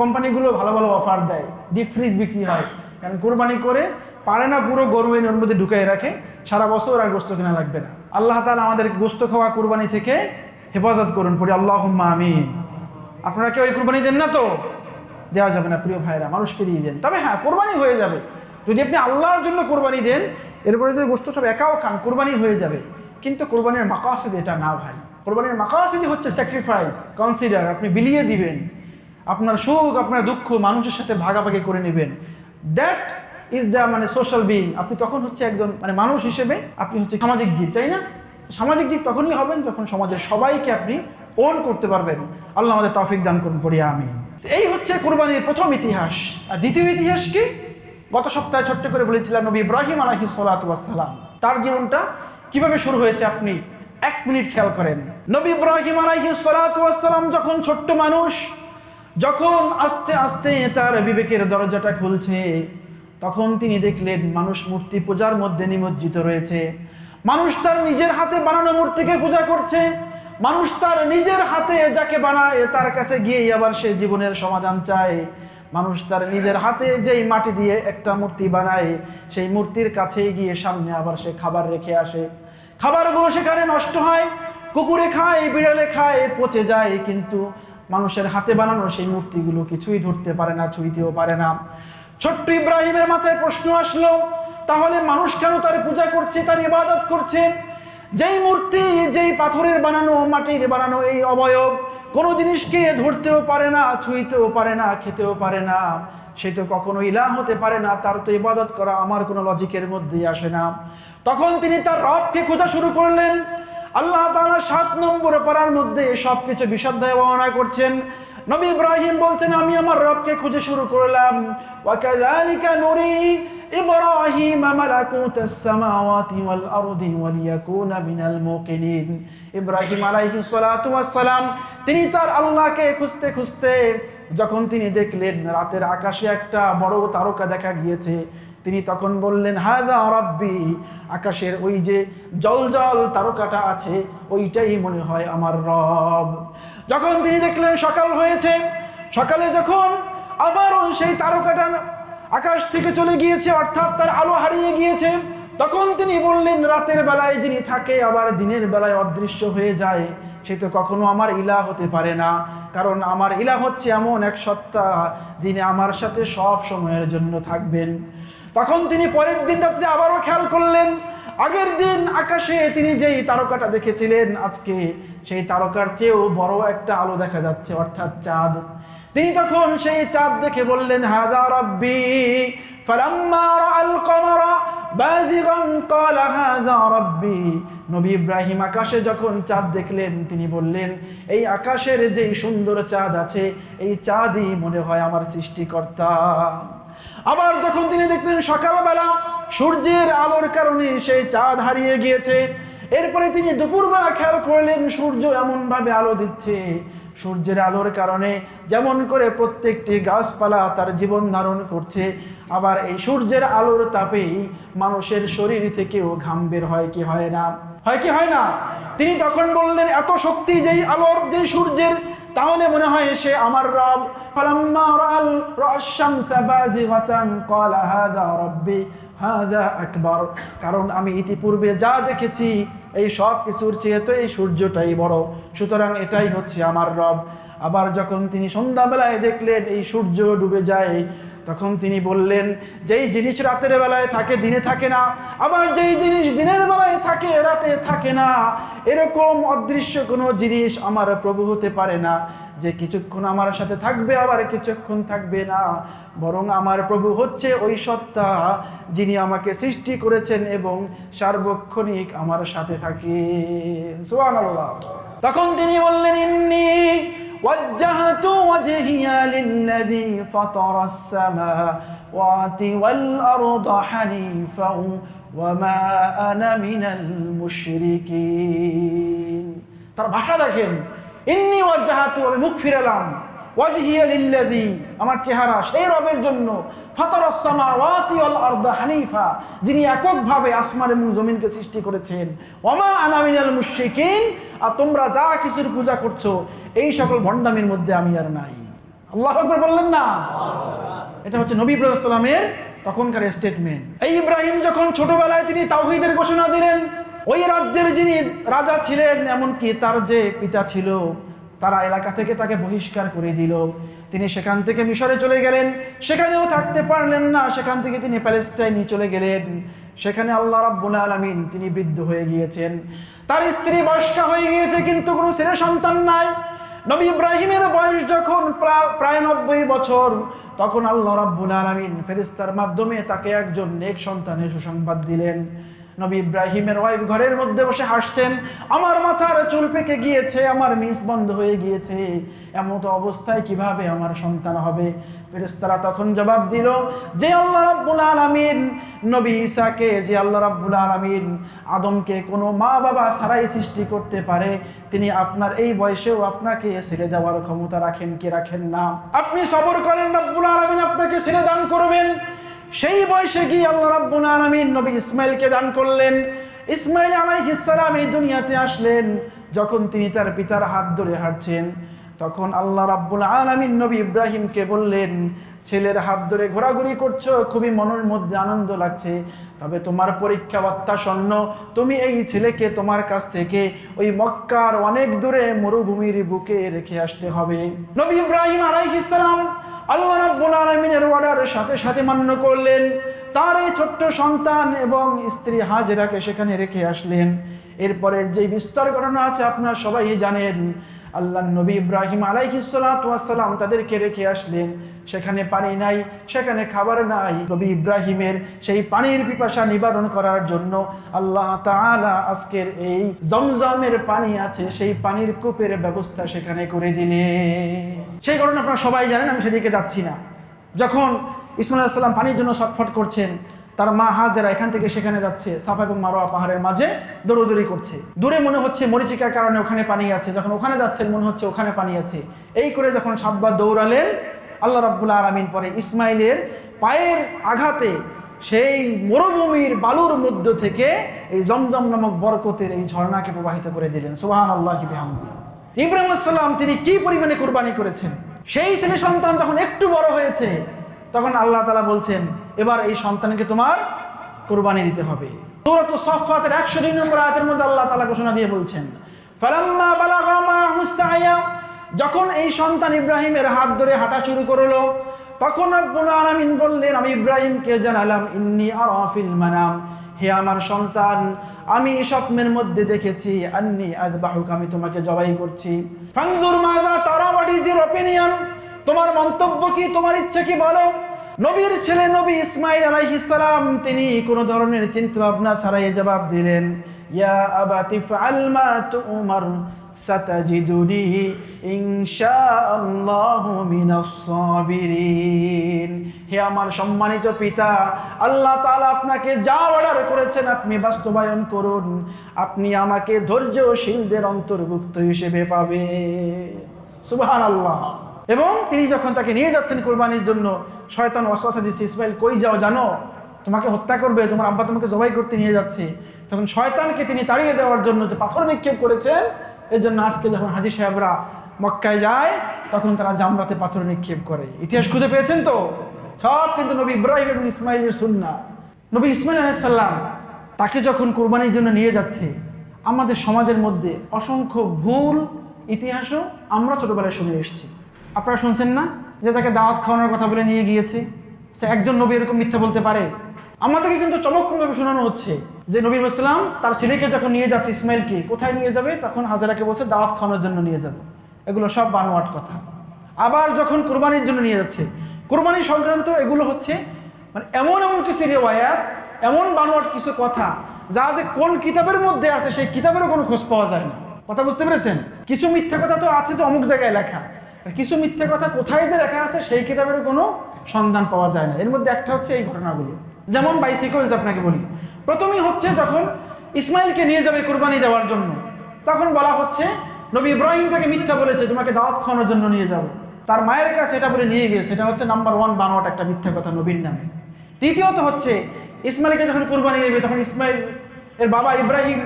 কোম্পানিগুলো ভালো ভালো অফার দেয়, ডিপ ফ্রিজ বিক্রি হয়, কারণ কোরবানি করে পারে না পুরো গরু এনে ওর মধ্যে ঢুকাই রাখে, সারা বছর আর গোশত কেনা লাগবে না। আল্লাহ তাআলা আমাদেরকে গোশত খাওয়া কোরবানি থেকে হেফাজত করুন, পড়ি আল্লাহুম্মা আমিন। আপনারা কেউ এই কোরবানি দেন না তো? দেওয়া যাবে না প্রিয় ভাইরা, মানুষকে দিয়ে দেন। তবে হ্যাঁ, কোরবানি হয়ে যাবে যদি আপনি আল্লাহর জন্য কোরবানি দেন, এরপরে যদি গোশত সব একাও খান, কোরবানি হয়ে যাবে। কিন্তু কোরবানির মাকাসিদ এটা না ভাই। কোরবানির মাকাসিদ হচ্ছে স্যাক্রিফাইস, কনসিডার, আপনি বিলিয়ে দিবেন, আপনার সুখ আপনার দুঃখ মানুষের সাথে ভাগাভাগি করে নেবেন। That is the social being. আপনি তখন হচ্ছে একজন মানুষ হিসেবে আপনি হচ্ছে সামাজিক জীব, তাই না? সামাজিক জীব তখনই হবেন যখন সমাজের সবাইকে আপনি ওন করতে পারবেন। আল্লাহ আমাদের তৌফিক দান করুন, পড়ি আমিন। এই হচ্ছে কুরবানির প্রথম ইতিহাস। আর দ্বিতীয় ইতিহাস কি? গত সপ্তাহে ছোট্ট করে বলেছিলাম, নবী ইব্রাহিম আলাইহিস সালাতু ওয়াস সালাম, তার জীবনটা কিভাবে শুরু হয়েছে আপনি 1 মিনিট খেয়াল করেন। নবী ইব্রাহিম আলাইহিস সালাতু ওয়াস সালাম যখন ছোট্ট মানুষ, যখন আস্তে আস্তে তার বিবেকের দরজাটা খুলছে, তখন তিনি দেখলেন মানুষ মূর্তি পূজার মধ্যে নিমজ্জিত রয়েছে। মানুষ তার নিজের হাতে বানানো মূর্তিকে পূজা করছে। মানুষ তার নিজের হাতে যাকে বানায় তার কাছে গিয়েই আবার সে জীবনের সমাধান চায়। মানুষ তার নিজের হাতে যেই মাটি দিয়ে একটা মূর্তি বানায়, সেই মূর্তির কাছে গিয়ে সামনে আবার সে খাবার রেখে আসে। খাবারগুলো সেখানে নষ্ট হয়, কুকুরে খায়, বিড়ালে খায়, পচে যায়, কিন্তু মানুষের হাতে বানানো সেই মূর্তিগুলো কিছুই ধরতে পারে না, ছুঁইতেও পারে না। ছোট্ট ইব্রাহিমের মাথায় প্রশ্ন আসলো, তাহলে মানুষ কেন তার পূজা করছে, তার ইবাদত করছে? যেই মূর্তি, যেই পাথরের বানানো, মাটির বানানো এই অবয়ব কোনো জিনিসকে ধরতেও পারে না, ছুঁইতেও পারে না, খেতেও পারে না, সে তো কখনো ইলাহ হতে পারে না, তার তো ইবাদত করা আমার কোনো লজিকের মধ্যেই আসে না। তখন তিনি তার রবকে খোঁজা শুরু করলেন। আল্লাহ তাআলা 7 নম্বর পারার মধ্যে সবকিছু বিশদভাবে বর্ণনা করছেন। নবী ইব্রাহিম বলছেন, আমি আমার রবকে খুঁজে শুরু করলাম। ওয়া কাযালিকা নুরি ইব্রাহিম মালাকুতাস সামাওয়াতি ওয়াল আরদি ওয়ালিয়াকুনা মিনাল মুকিনিন। ইব্রাহিম আলাইহিস সালাতু ওয়াস সালাম তিনি তার আল্লাহকে খুঁজতে খুঁজতে যখন তিনি দেখলেন রাতের আকাশে একটা বড় তারকা দেখা গিয়েছে, তিনি তখন বললেন, হাযা রাব্বি, আকাশের ওই যে জলজল তারকাটা আছে ওইটাই মনে হয় আমার রব। যখন তিনি দেখলেন সকাল হয়েছে, সকালে যখন আবার সেই তারকাটা আকাশ থেকে চলে গিয়েছে, অর্থাৎ তার আলো হারিয়ে গিয়েছে, তখন তিনি বললেন, রাতের বেলায় যিনি থাকে আবার দিনের বেলায় অদৃশ্য হয়ে যায়, সে তো কখনো আমার ইলাহ হতে পারে না, কারণ আমার ইলাহ হচ্ছে এমন এক সত্তা যিনি আমার সাথে সব সময়ের জন্য থাকবেন। তখন তিনি পরের দিন রাত্রে আবারও খেয়াল করলেন, আগের দিন আকাশে তিনি যেই তারকাটা দেখেছিলেন, আজকে সেই তারকার চেয়েও বড় একটা আলো দেখা যাচ্ছে, অর্থাৎ চাঁদ। তিনি তখন সেই চাঁদ দেখে বললেন, হাযা রাব্বি। ফালাম্মা রাআল কমারা বাযিগান ক্বালা হাযা রাব্বি। নবী ইব্রাহিম আকাশে যখন চাঁদ দেখলেন, তিনি বললেন, এই আকাশের যেই সুন্দর চাঁদ আছে, এই চাঁদই মনে হয় আমার সৃষ্টিকর্তা। আবার যখন তিনি দেখলেন সকালবেলা সূর্যের আলোর কারণে সেই চাঁদ হারিয়ে গিয়েছে, এরপরে তিনি দুপুরবেলা খেয়াল করলেন সূর্য এমন ভাবে আলো দিচ্ছে, সূর্যের আলোর কারণে যেমন করে প্রত্যেকটি গাছপালা তার জীবন ধারণ করছে, আবার এই সূর্যের আলোর তাপেই মানুষের শরীর থেকেও ঘাম বের হয় কি হয় না? হয় কি হয় না? তিনি তখন বললেন, এত শক্তি যেই আলোর, যেই সূর্যের, তাহলে মনে হয় সে আমার রব। ফালাম্মা রাআশ শামসা বাযিগাতান ক্বালা হাযা রাব্বি হাযা আকবার। কারণ আমি ইতিপূর্বে যা দেখেছি এই সব কিছুর চেয়ে তো এই সূর্যটাই বড়, সুতরাং এটাই হচ্ছে আমার রব। আবার যখন তিনি সন্ধ্যাবেলায় দেখলেন এই সূর্য ডুবে যায়, তখন তিনি বললেন, যেই জিনিস রাতের বেলায় থাকে দিনে থাকে না, আবার যেই জিনিস দিনের বেলায় থাকে রাতে থাকে না, এরকম অদৃশ্য কোনো জিনিস আমার প্রভু হতে পারে না, যে কিছুক্ষণ আমার সাথে থাকবে আবার কিছুক্ষণ থাকবে না। বরং আমার প্রভু হচ্ছে ওই সত্তা যিনি আমাকে সৃষ্টি করেছেন এবং সার্বক্ষণিক আমার সাথে থাকেন। সুবহানাল্লাহ। তখন তিনি বললেন, ইন্নী وجهت وجهي للذي فطر السماوات والأرض حنيفا وما أنا من المشركين। তার ভাষা দেখেন, ইন্নী ওয়াজ্জাহাতু, আমি মুখ ফিরালাম, ওয়াজহিয়া লিল্লাযী, আমার চেহারা সেই রবের জন্য, ফাতারাস সামাওয়াতি ওয়াল আরদা হানিফা, যিনি এককভাবে আসমান এবং জমিনকে সৃষ্টি করেছেন, ওয়ামা আনা মিনাল মুশরিকিন, আর তোমরা যা কিছুর পূজা করছো এই সকল ভণ্ডামির মধ্যে আমি আর নাই। আল্লাহু আকবার বললেন না? এটা হচ্ছে নবী ইব্রাহিম আলাইহিস সালামের তখনকার স্টেটমেন্ট। এই ইব্রাহিম যখন ছোটবেলায় তিনি তাওহীদের ঘোষণা দিলেন, ওই রাজ্যের যিনি রাজা ছিলেন, এমনকি তার যে পিতা ছিল, তারা এলাকা থেকে তাকে বহিষ্কার করে দিল। তিনি সেখান থেকে মিশরে চলে গেলেন, সেখানেও থাকতে পারলেন না, সেখান থেকে তিনি প্যালেস্টাইনে চলে গেলেন। সেখানে আল্লাহ রাব্বুল আলামিন, তিনি বৃদ্ধ হয়ে গিয়েছেন, তার স্ত্রী বয়স্কা হয়ে গিয়েছে, কিন্তু কোনো ছেলে সন্তান নাই। নবী ইব্রাহিমের বয়স যখন প্রায় 90 বছর, তখন আল্লাহ রাব্বুল আলামিন ফেরেশতার মাধ্যমে তাকে একজন নেক সন্তানের সুসংবাদ দিলেন। নবী ইব্রাহিমের ওয়াইফ ঘরের মধ্যে বসে হাসছেন, আমার মাথার চুল পেকে গিয়েছে, আমার মিস বন্ধ হয়ে গিয়েছে, এমন অবস্থায় কিভাবে আমার সন্তান হবে? ফেরেশতারা তখন জবাব দিল, যে আল্লাহ রাব্বুল আলামিন নবী ঈসাকে, যে আল্লাহ রাব্বুল আলামিন আদমকে কোনো মা বাবা ছাড়াই সৃষ্টি করতে পারে, তিনি আপনার এই বয়সেও আপনাকে ছেলে দেওয়ার ক্ষমতা রাখেন কি রাখেন না? আপনি সবর করেন, রাব্বুল আলামিন আপনাকে ছেলে দান করবেন। সেই বয়সে গিয়ে আল্লাহ রাব্বুল আলামিন নবী ইসমাইলকে দান করলেন। ইসমাইল আলাইহিস সালাম এই দুনিয়াতে আসলেন। যখন তিনি তার পিতার হাত ধরে হাঁটছেন, তখন আল্লাহ রাব্বুল আলামিন নবী ইব্রাহিমকে বললেন, ছেলের হাত ধরে ঘোরাঘুরি করছো, খুবই মনের মধ্যে আনন্দ লাগছে, তবে তোমার পরীক্ষা অত্যাসন্ন, তুমি এই ছেলেকে তোমার কাছ থেকে ওই মক্কার অনেক দূরে মরুভূমির বুকে রেখে আসতে হবে। নবী ইব্রাহিম আলাইহিস সালাম আল্লাহ রাব্বুল আলামিনের অর্ডারের সাথে সাথে মান্য করলেন। তার এই ছোট্ট সন্তান এবং স্ত্রী হাজেরাকে সেখানে রেখে আসলেন। এরপরের যে বিস্তর ঘটনা আছে আপনারা সবাই জানেন। আল্লাহ নবী ইব্রাহিম আলাইহিস সালাতু ওয়াস সালাম তাদেরকে রেখে আসলেন। সেখানে পানি নাই, সেখানে খাবার নাই। নবী ইব্রাহিমের সেই পানির পিপাসা নিবারণ করার জন্য আল্লাহ তাআলা আজকের এই জমজমের পানি আছে, সেই পানির কূপের ব্যবস্থা সেখানে করে দিলেন। সেই ঘটনা আপনারা সবাই জানেন, আমি সেদিকে যাচ্ছি না। যখন ইসমাঈল আলাইহিস সালাম পানির জন্য ছটফট করছেন, তার মা হাজেরা এখান থেকে সেখানে যাচ্ছে, সাফা এবং মারওয়া পাহাড়ের মাঝে দৌড়দৌড়ি করছে। দূরে মনে হচ্ছে মরিচিকার কারণে ওখানে পানি আছে, যখন ওখানে যাচ্ছেন মনে হচ্ছে ওখানে পানি আছে। এই করে যখন 7 বার দৌড়ালেন, আল্লাহ রাব্বুল আলামিন পরে ইসমাইলের পায়ের আঘাতে সেই মরুভূমির বালুর মধ্য থেকে এই জমজম নামক বরকতের এই ঝর্ণাকে প্রবাহিত করে দিলেন। সুবহানাল্লাহি বিহামদিহি। ইব্রাহিম আলাইহিস সালাম তিনি কি পরিমাণে কুরবানি করেছেন। সেই ছেলে সন্তান যখন একটু বড় হয়েছে, তখন আল্লাহ তাআলা বলছেন, এবার এই সন্তানকে তোমার কুরবানি দিতে হবে। সূরাতুস সাফফাতের 102 নম্বর আয়াতের মধ্যে আল্লাহ তাআলা ঘোষণা দিয়ে বলছেন, ফালাম্মা বালাগা মাহুস সায়া, যখন এই সন্তান ইব্রাহিমের হাত ধরে হাঁটা শুরু করলো, তখন রব্বুল আলামিন বললেন, আমি ইব্রাহিমকে জানালাম, ইন্নী আরা ফিল মানাম, হে আমার সন্তান, আমি স্বপ্নের মধ্যে দেখেছি, আন্নী আযবাহুকা, আমি তোমাকে জবাই করছি। ফানজুর মাযা তারা, হোয়াট ইজ ইউর অপিনিয়ন, তোমার মন্তব্য কি, তোমার ইচ্ছা কি বলো। নবীর ছেলে নবী ইসমাঈল আলাইহিস সালাম তিনি কোনো ধরনের চিন্তা ভাবনা ছাড়াই জবাব দিলেন, ইয়া আবাতি ফাআল মা তুমার সাতাজিদুনি ইনশাআল্লাহু মিনাস সাবিরিন। হে আমার সম্মানিত পিতা, আল্লাহ তাআলা আপনাকে যা অর্ডার করেছেন আপনি বাস্তবায়ন করুন, আপনি আমাকে ধৈর্যশীলদের অন্তর্ভুক্ত হিসেবে পাবেন। সুবহানাল্লাহ। এবং তিনি যখন তাকে নিয়ে যাচ্ছেন কুরবানির জন্য, শয়তান ওয়াসওয়াসা দিচ্ছে, ইসমাইল কই যাও জানো, তোমাকে হত্যা করবে, তোমার আব্বা তোমাকে জবাই করতে নিয়ে যাচ্ছে। তখন শয়তানকে তিনি তাড়িয়ে দেওয়ার জন্য যে পাথর নিক্ষেপ করেছেন, এর জন্য আজকে যখন হাজী সাহেবরা মক্কায় যায় তখন তারা জামরাতে পাথর নিক্ষেপ করে। ইতিহাস খুঁজে পেয়েছেন তো, সব কিন্তু নবী ইব্রাহিম এবং ইসমাইলের সুন্নাহ। নবী ইসমাইল আলাইহিস সালাম তাকে যখন কুরবানির জন্য নিয়ে যাচ্ছে, আমাদের সমাজের মধ্যে অসংখ্য ভুল ইতিহাসও আমরা ছোটবেলায় শুনে এসেছি। আপনারা শুনছেন না যে তাকে দাওয়াত খাওয়ানোর কথা বলে নিয়ে গিয়েছে? সে একজন নবী এরকম মিথ্যা বলতে পারে? আমাদেরকে কিন্তু চমকপ্রদভাবে শোনানো হচ্ছে যে নবী ইসলাম তার ছেলেকে যখন নিয়ে যাচ্ছে, ইসমাইলকে কোথায় নিয়ে যাবে, তখন হাজেরাকে বলছে দাওয়াত খাওয়ানোর জন্য নিয়ে যাবে। এগুলো সব বানোয়াট কথা। আবার যখন কুরবানির জন্য নিয়ে যাচ্ছে, কুরবানি সংক্রান্ত এগুলো হচ্ছে মানে এমন এমন কিছু রিওয়ায়াত, এমন বানোয়াট কিছু কথা যা যে কোন কিতাবের মধ্যে আছে সেই কিতাবেরও কোনো খোঁজ পাওয়া যায় না। কথা বুঝতে পেরেছেন? কিছু মিথ্যা কথা তো আছে যে অমুক জায়গায় লেখা, আর কিছু মিথ্যা কথা কোথায় যে লেখা আছে সেই কিতাবেরও কোনো সন্ধান পাওয়া যায় না। এর মধ্যে একটা হচ্ছে এই ঘটনাগুলো। যেমন বাইসিকলস আপনাকে বলি, প্রথমেই হচ্ছে যখন ইসমাইলকে নিয়ে যাবে কুরবানি দেওয়ার জন্য, তখন বলা হচ্ছে নবী ইব্রাহিম তাকে মিথ্যা বলেছে, তোমাকে দাওয়াত খাওয়ানোর জন্য নিয়ে যাবো। তার মায়ের কাছে এটা বলে নিয়ে গিয়েছে, এটা হচ্ছে নাম্বার 1 বানোয়াট একটা মিথ্যা কথা নবীর নামে। দ্বিতীয়ত হচ্ছে ইসমাইলকে যখন কুরবানি দেবে তখন ইসমাইল এর বাবা ইব্রাহিম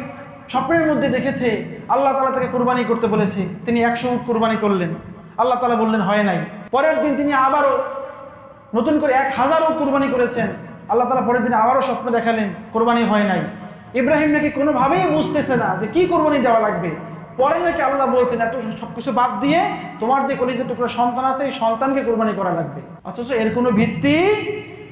স্বপ্নের মধ্যে দেখেছে আল্লাহ তাআলা তাকে কুরবানি করতে বলেছে, তিনি 100 উট কুরবানি করলেন, আল্লাহ তাআলা বললেন হয় নাই। পরের দিন তিনি আবারও নতুন করে 1000 উট কুরবানি করেছেন, আল্লাহ তাআলা পরের দিন আবারও স্বপ্ন দেখালেন, কোরবানি হয় নাই। ইব্রাহিম নাকি কোনোভাবেই বুঝতেছে না যে কি কোরবানি দেওয়া লাগবে। পরে নাকি আল্লাহ বলছেন এত সবকিছু বাদ দিয়ে তোমার যে কলিজার টুকরা সন্তান আছে এই সন্তানকে কোরবানি করা লাগবে। অথচ এর কোনো ভিত্তি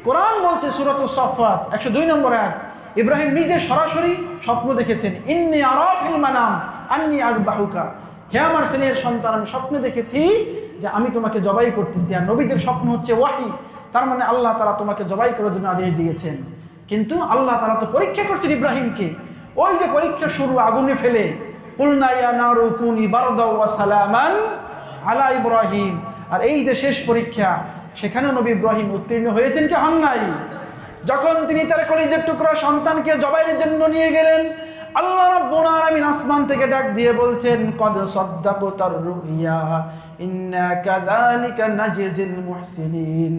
কোরআন বলছে সূরাতুস সাফফাত 102 নম্বর আয়াত, ইব্রাহিম নিজে সরাসরি স্বপ্ন দেখেছেন, ইন্নী আরা ফিল মানাম আন্নী আযবাহুকা, হে আমার স্নেহের সন্তান আমি স্বপ্নে দেখেছি যে আমি তোমাকে জবাই করতেছি। আর নবীদের স্বপ্ন হচ্ছে ওয়াহি, তার মানে আল্লাহ তাআলা তোমাকে জবাই করার জন্য আদেশ দিয়েছেন। কিন্তু আল্লাহ তাআলা তো পরীক্ষা করছেন ইব্রাহিমকে, ওই যে পরীক্ষা শুরু আগুনে ফেলে, কুলনা ইয়া নারু কুনি বারদাও ওয়া সালামান আলা ইব্রাহিম, আর এই যে শেষ পরীক্ষা সেখানে নবী ইব্রাহিম উত্তীর্ণ হয়েছেন কি হন নাই? যখন তিনি তার কলিজার টুকরা সন্তানকে জবাইয়ের জন্য নিয়ে গেলেন, আল্লাহ রাব্বুল আলামিন আসমান থেকে ডাক দিয়ে বলছেন কদ সাদ্দাকতার রুইয়া ইন্না কাযালিকা নাজিজিল মুহসিনিন।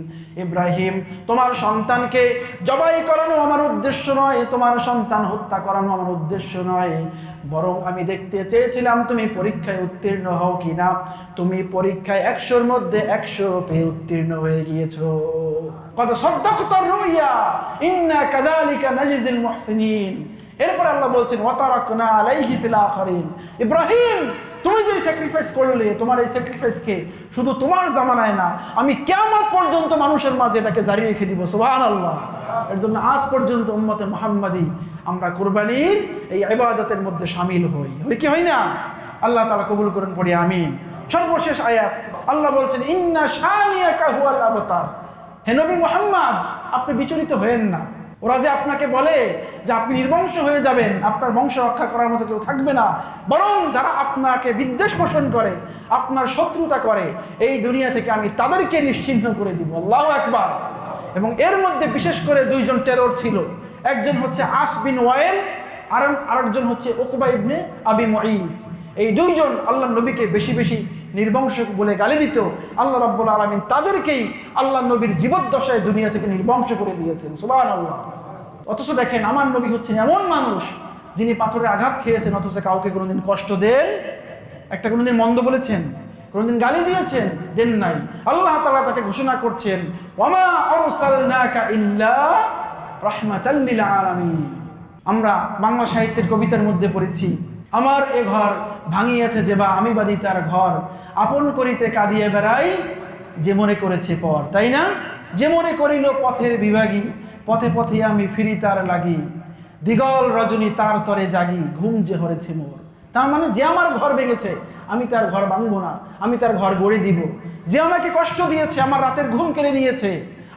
ইব্রাহিম, তোমার সন্তানকে জবাই করানো আমার উদ্দেশ্য নয়, তোমার সন্তান হত্যা করানো আমার উদ্দেশ্য নয়, বরং আমি দেখতে চেয়েছিলাম তুমি পরীক্ষায় উত্তীর্ণ হও কিনা। তুমি পরীক্ষায় 100-র মধ্যে 100 পেয়ে উত্তীর্ণ হয়ে গিয়েছো। কদ সাদ্দাকতার রুইয়া ইন্না কাযালিকা নাজিজিল মুহসিনিন। এরপর আল্লাহ বলছেন ওয়াতারাকনা আলাইহি ফিল আখিরিন, ইব্রাহিম তুমি যে স্যাক্রিফাইস করলে, তোমার এই স্যাক্রিফাইসকে শুধু তোমার জামানায় না, আমি কিয়ামত পর্যন্ত মানুষের মাঝে এটাকে জারি রেখে দিব। সুবহানাল্লাহ। এর জন্য আজ পর্যন্ত উম্মতে মুহাম্মাদি আমরা কুরবানির এই ইবাদতের মধ্যে শামিল হই কি হই না? আল্লাহ তাআলা কবুল করেন, পড়ি আমিন। সর্বশেষ আয়াত আল্লাহ বলছেন ইন্না শানিয়াকা হুয়াল আবতার, হে নবী মুহাম্মদ আপনি বিচলিত হয়েন না। ওরা যে আপনাকে বলে যে আপনি নির্বংশ হয়ে যাবেন, আপনার বংশ রক্ষা করার মতো কেউ থাকবে না, বরং যারা আপনাকে বিদ্বেষ পোষণ করে, আপনার শত্রুতা করে, এই দুনিয়া থেকে আমি তাদেরকে নিশ্চিহ্ন করে দিব। আল্লাহু আকবার। এবং এর মধ্যে বিশেষ করে 2 জন টেরর ছিল, একজন হচ্ছে আস বিন ওয়াইল, আর আরেকজন হচ্ছে উকবা ইবনে আবি মুঈদ। এই 2 জন আল্লাহ নবীকে বেশি বেশি নির্বংশ বলে গালি দিত। আল্লাহ রাব্বুল আলামিন তাদেরকেই আল্লাহ নবীর জীবদ্দশায় দুনিয়া থেকে নির্বংশ করে দিয়েছেন। সুবহানাল্লাহ। অথচ দেখেন আমার নবী হচ্ছেন এমন মানুষ যিনি পাথরের আঘাত খেয়েছেন, অথচ কাউকে কোনোদিন কষ্ট দেন, একটা কোনোদিন মন্দ বলেছেন, কোনোদিন গালি দিয়েছেন? দেন নাই। আল্লাহ তাআলা তাকে ঘোষণা করছেন ওয়ামা আরসালনাকা ইল্লা রাহমাতাল লিল আলামিন। আমরা বাংলা সাহিত্যের কবিতার মধ্যে পড়েছি, আমার এ ঘর ভাঙিয়েছে যে বা আমি বাদী তার ঘর, আপন করিতে কাঁদিয়ে বেড়াই যে মনে করেছে পর। তাই না? যে মনে করিল পথের বিভাগী, পথে পথে আমি ফিরি তার লাগি, দিগল রজনী তার তরে জাগি, ঘুম যে হরেছে মোর। তার মানে যে আমার ঘর ভেঙেছে আমি তার ঘর ভাঙবো না, আমি তার ঘর গড়ে দিব। যে আমাকে কষ্ট দিয়েছে, আমার রাতের ঘুম কেড়ে নিয়েছে,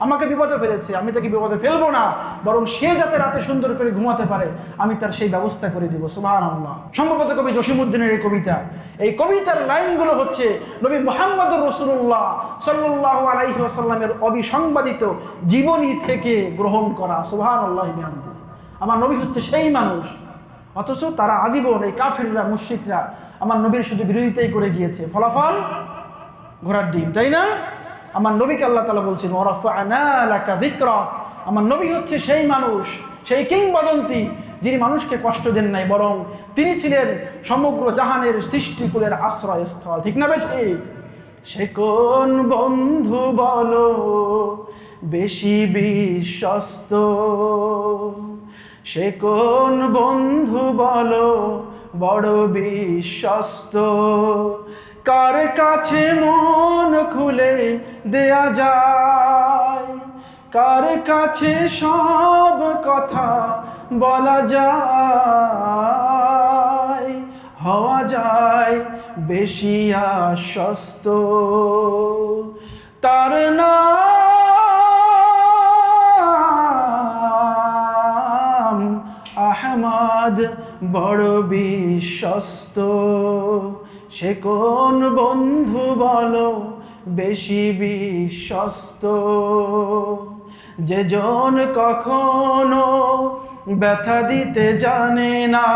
আমাকে বিপদে ফেলেছে, আমি তাকে বিপদে ফেলবো না, বরং সে যাতে রাতে সুন্দর করে ঘুমাতে পারে আমি তার সেই ব্যবস্থা করে দিব। সুবহানাল্লাহ। সম্ভবত কবি জসিমউদ্দিনের এই কবিতা, এই কবিতার লাইনগুলো হচ্ছে নবী মুহাম্মদুর রাসূলুল্লাহ সাল্লাল্লাহু আলাইহি ওয়াসাল্লামের অবিসংবাদিত জীবনী থেকে গ্রহণ করা। সুবহানাল্লাহ বিহামদি। আমার নবী হচ্ছে সেই মানুষ, অথচ তারা আজীবন এই কাফিররা মুশরিকরা আমার নবীর শুধু বিরোধিতাই করে গিয়েছে। ফলাফল ঘোড়ার ডিম, তাই না? আমার নবীকে আল্লাহ তাআলা বলছেন ওয়ারাফা'না লাকা যিকরা, আমার নবী হচ্ছে সেই মানুষ, সেই কিংবদন্তি যিনি মানুষকে কষ্ট দেন নাই, বরং তিনি ছিলেন সমগ্র জাহানের সৃষ্টিকুলের আশ্রয়স্থল। ঠিক না ঠিক? সে কোন বন্ধু বলো বেশি বিশ্বস্ত, সে কোন বন্ধু বলো বড় বিশ্বস্ত, কার কাছে মন খুলে দেয়া যায়, কার কাছে সব কথা বলা যায়, হওয়া যায় বেশি আশ্বস্ত। তার নাম আহমদ, বড় বিশ্বস্ত। সে কোন বন্ধু বলো বেশি বিশ্বস্ত, যে জন কখনো ব্যথা দিতে জানে না,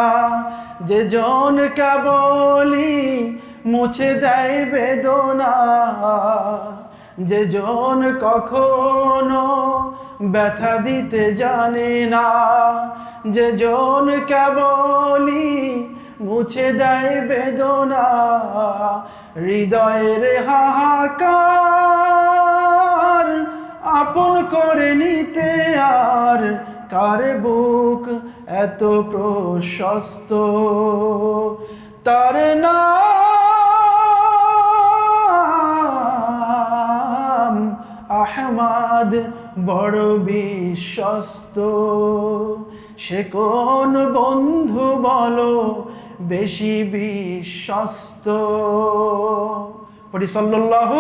যে জন কেবলই মুছে দেয় বেদনা, যে জন কখনো ব্যথা দিতে জানে না, যে জন কেবলই মুছে দেয় বেদনা, হৃদয়ের হাহাকার আপন করে নিতে আর কার বুক এত প্রশস্ত। তার নাম আহমদ, বড় বিশ্বস্ত। সে কোন বন্ধু বলো বেশি বিশ্বস্ত। পড়ি সাল্লাল্লাহু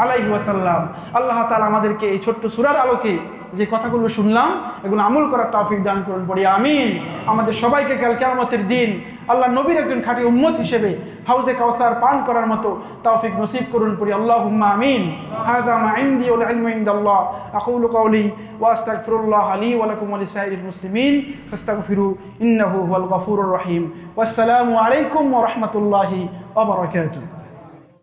আলাইহি ওয়াসাল্লাম। আল্লাহ তাআলা আমাদেরকে এই ছোট্ট সূরার আলোকে যে কথাগুলো শুনলাম এগুলো আমল করার তৌফিক দান করুন, পড়ি আমিন। আমাদের সবাইকে কাল কিয়ামতের দিন আল্লাহ নবীর একজন খাঁটি উম্মত হিসেবে হাউজে কাউসার পান করার মতো তৌফিক নসিব করুন, পড়ি আল্লাহুম্মা আমিন। হাযা মা ইনদি ওয়াল ইলমু ইনদাল্লাহ, আকুলু কাওলি ওয়া আস্তাগফিরুল্লাহ লি ওয়া লাকুম ওয়া লিসাইরিল মুসলিমিন ফাস্তাগফিরু ইন্নাহু হুয়াল গফুরুর রহিম। ওয়াসসালামু আলাইকুম ওয়া রাহমাতুল্লাহি ওয়া বারাকাতুহু।